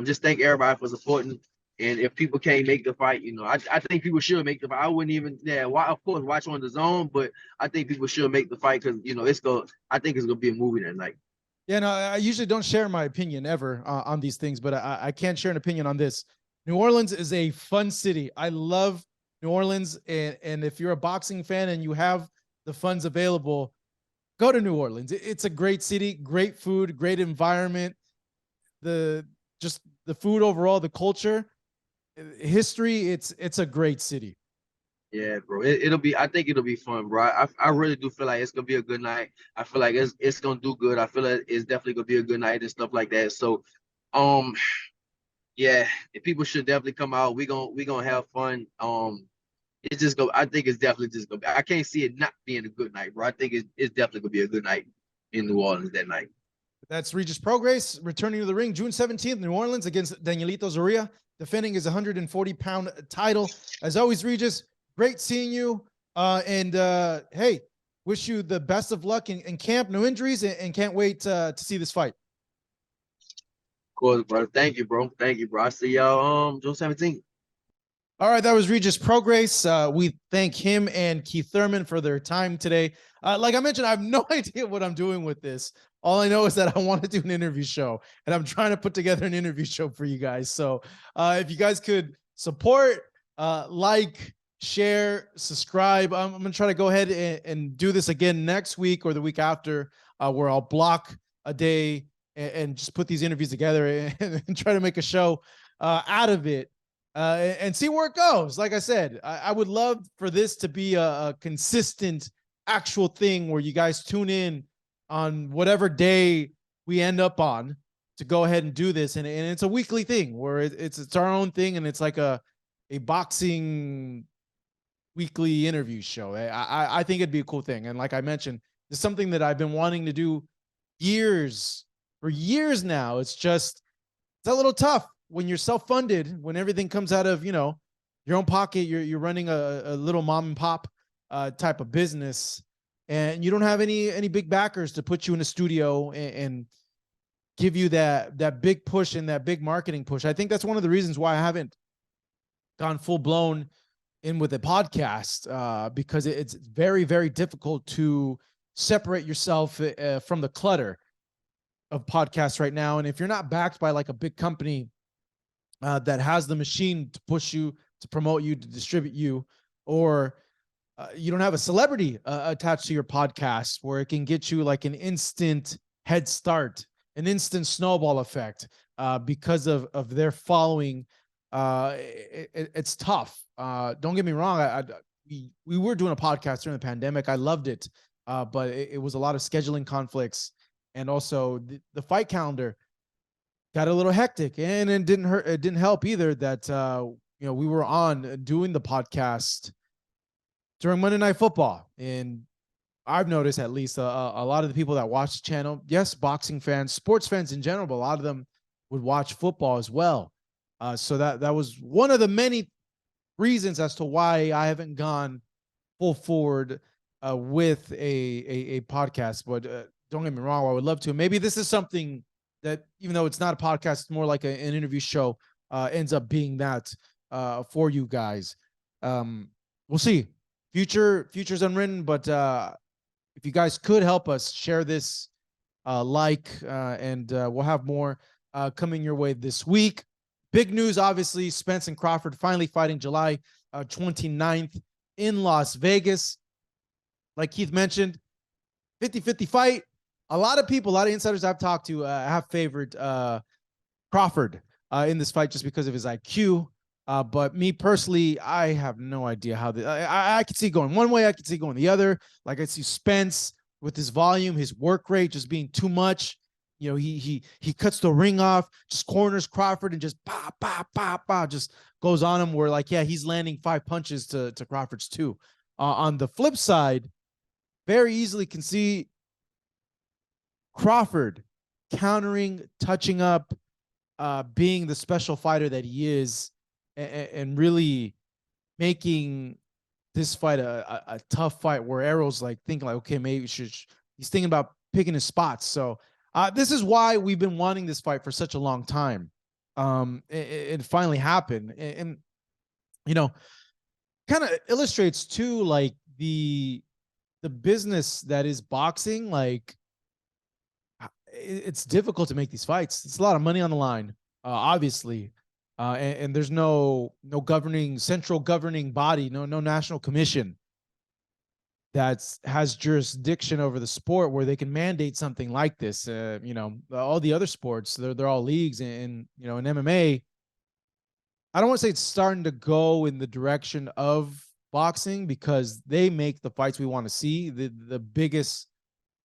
Just thank everybody for supporting. And if people can't make the fight, you know, I think people should make the fight. I wouldn't even, of course, watch on the zone, but I think people should make the fight because, you know, I think it's going to be a movie that night. Yeah, no, I usually don't share my opinion ever on these things, but I can't share an opinion on this. New Orleans is a fun city. I love New Orleans. And if you're a boxing fan and you have the funds available, go to New Orleans. It's a great city, great food, great environment. Just the food overall, the culture. History, it's a great city. Yeah, bro. I think it'll be fun, bro. I really do feel like it's gonna be a good night. I feel like it's gonna do good. I feel like it's definitely gonna be a good night and stuff like that. So, yeah, people should definitely come out. We gonna have fun. It's just go. I think it's definitely just gonna be. I can't see it not being a good night, bro. I think it's definitely gonna be a good night in New Orleans that night. That's Regis Prograis returning to the ring June 17th, New Orleans against Danielito Zorrilla, defending his 140-pound title. As always, Regis, great seeing you. Hey, wish you the best of luck in camp, no injuries, and can't wait to see this fight. Of course, bro. Thank you, bro. Thank you, bro. I see y'all June 17th. All right, that was Regis Prograis. We thank him and Keith Thurman for their time today. Like I mentioned, I have no idea what I'm doing with this. All I know is that I want to do an interview show, and I'm trying to put together an interview show for you guys. So if you guys could support, like, share, subscribe. I'm going to try to go ahead and do this again next week or the week after, where I'll block a day and just put these interviews together and try to make a show out of it. And see where it goes. Like I said, I would love for this to be a consistent, actual thing where you guys tune in on whatever day we end up on to go ahead and do this. And it's a weekly thing where it's our own thing, and it's like a boxing weekly interview show. I think it'd be a cool thing. And like I mentioned, it's something that I've been wanting to do for years now. It's a little tough when you're self-funded, when everything comes out of, you know, your own pocket. You're running a little mom and pop type of business, and you don't have any big backers to put you in a studio and give you that big push and that big marketing push. I think that's one of the reasons why I haven't gone full blown in with a podcast because it's very, very difficult to separate yourself from the clutter of podcasts right now. And if you're not backed by like a big company that has the machine to push you, to promote you, to distribute you, or you don't have a celebrity attached to your podcast where it can get you like an instant head start, an instant snowball effect because of their following, it's tough. Don't get me wrong. We were doing a podcast during the pandemic. I loved it, but it was a lot of scheduling conflicts, and also the fight calendar got a little hectic, and it didn't hurt. It didn't help either that we were on doing the podcast during Monday Night Football, and I've noticed at least a lot of the people that watch the channel, yes, boxing fans, sports fans in general, but a lot of them would watch football as well. So that was one of the many reasons as to why I haven't gone full forward with a podcast. But don't get me wrong, I would love to. Maybe this is something that, even though it's not a podcast, it's more like an interview show, ends up being that for you guys. We'll see. Future's unwritten, but if you guys could help us share this, and we'll have more coming your way this week. Big news, obviously, Spence and Crawford finally fighting July 29th in Las Vegas. Like Keith mentioned, 50-50 fight. A lot of people, a lot of insiders I've talked to have favored Crawford in this fight just because of his IQ. But me personally, I have no idea how I could see it going one way, I could see it going the other. Like I see Spence with his volume, his work rate just being too much. You know, he cuts the ring off, just corners Crawford and just just goes on him. Where like, yeah, he's landing 5 punches to Crawford's 2. On the flip side, very easily can see Crawford countering, touching up, being the special fighter that he is, and really making this fight a tough fight where Arrow's like thinking like, okay, maybe he's thinking about picking his spots. So this is why we've been wanting this fight for such a long time. It finally happened. And you know, kind of illustrates too, like the business that is boxing. Like it's difficult to make these fights. It's a lot of money on the line, obviously. And there's no central governing body, no national commission that has jurisdiction over the sport where they can mandate something like this. All the other sports, they're all leagues, and in MMA, I don't want to say it's starting to go in the direction of boxing because they make the fights we want to see. The biggest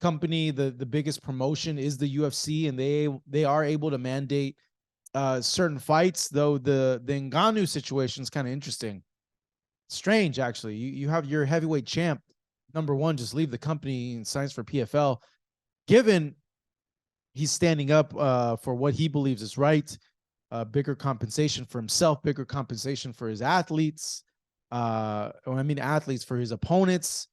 company, the biggest promotion is the UFC, and they are able to mandate certain fights, though the Ngannou situation is kind of interesting. Strange, actually. You have your heavyweight champ, number one, just leave the company and signs for PFL, given he's standing up for what he believes is right, bigger compensation for himself, bigger compensation for his athletes, athletes for his opponents.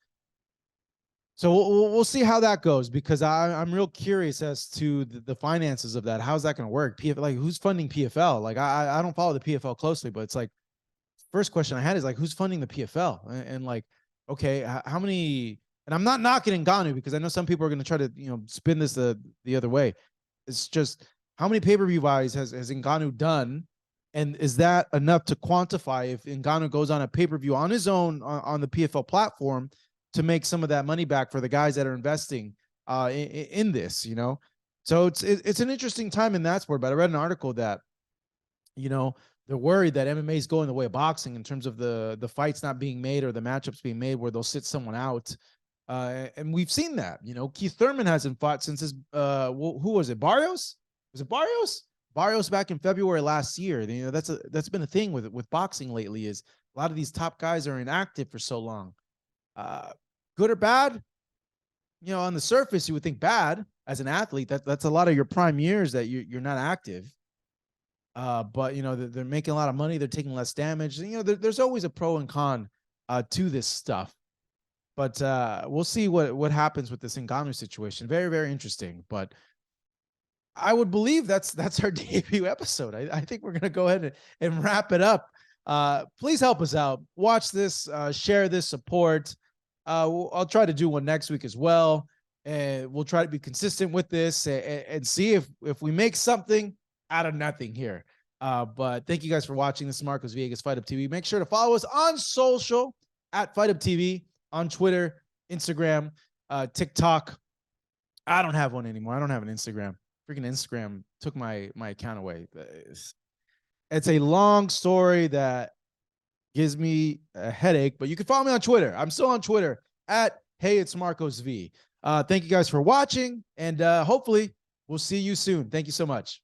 So we'll see how that goes, because I'm real curious as to the finances of that. How's that going to work? Like, who's funding PFL? Like, I don't follow the PFL closely, but it's like, first question I had is like, who's funding the PFL? And like, okay, how many? And I'm not knocking Ngannou, because I know some people are going to try to spin this the other way. It's just, how many pay-per-view buys has Ngannou done? And is that enough to quantify if Ngannou goes on a pay-per-view on his own on the PFL platform to make some of that money back for the guys that are investing in this, So it's an interesting time in that sport. But I read an article that, they're worried that MMA is going the way of boxing in terms of the fights not being made or the matchups being made where they'll sit someone out. And we've seen that. Keith Thurman hasn't fought since his who was it? Barrios? Was it Barrios? Barrios back in February last year. That's been a thing with boxing lately, is a lot of these top guys are inactive for so long. Good or bad? On the surface, you would think bad as an athlete. That's a lot of your prime years that you're not active. But they're making a lot of money. They're taking less damage. There's always a pro and con to this stuff. But we'll see what happens with this Ngannou situation. Very, very interesting. But I would believe that's our debut episode. I think we're gonna go ahead and wrap it up Please help us out. Watch this, share this, support. I'll try to do one next week as well. And we'll try to be consistent with this and see if we make something out of nothing here. But thank you guys for watching. This is Marcos Villegas, Fight Up TV. Make sure to follow us on social at Fight Up TV, on Twitter, Instagram, TikTok. I don't have one anymore. I don't have an Instagram. Freaking Instagram took my account away. It's a long story that gives me a headache, but you can follow me on Twitter. I'm still on Twitter at Hey It's Marcos V. Thank you guys for watching, and hopefully we'll see you soon. Thank you so much.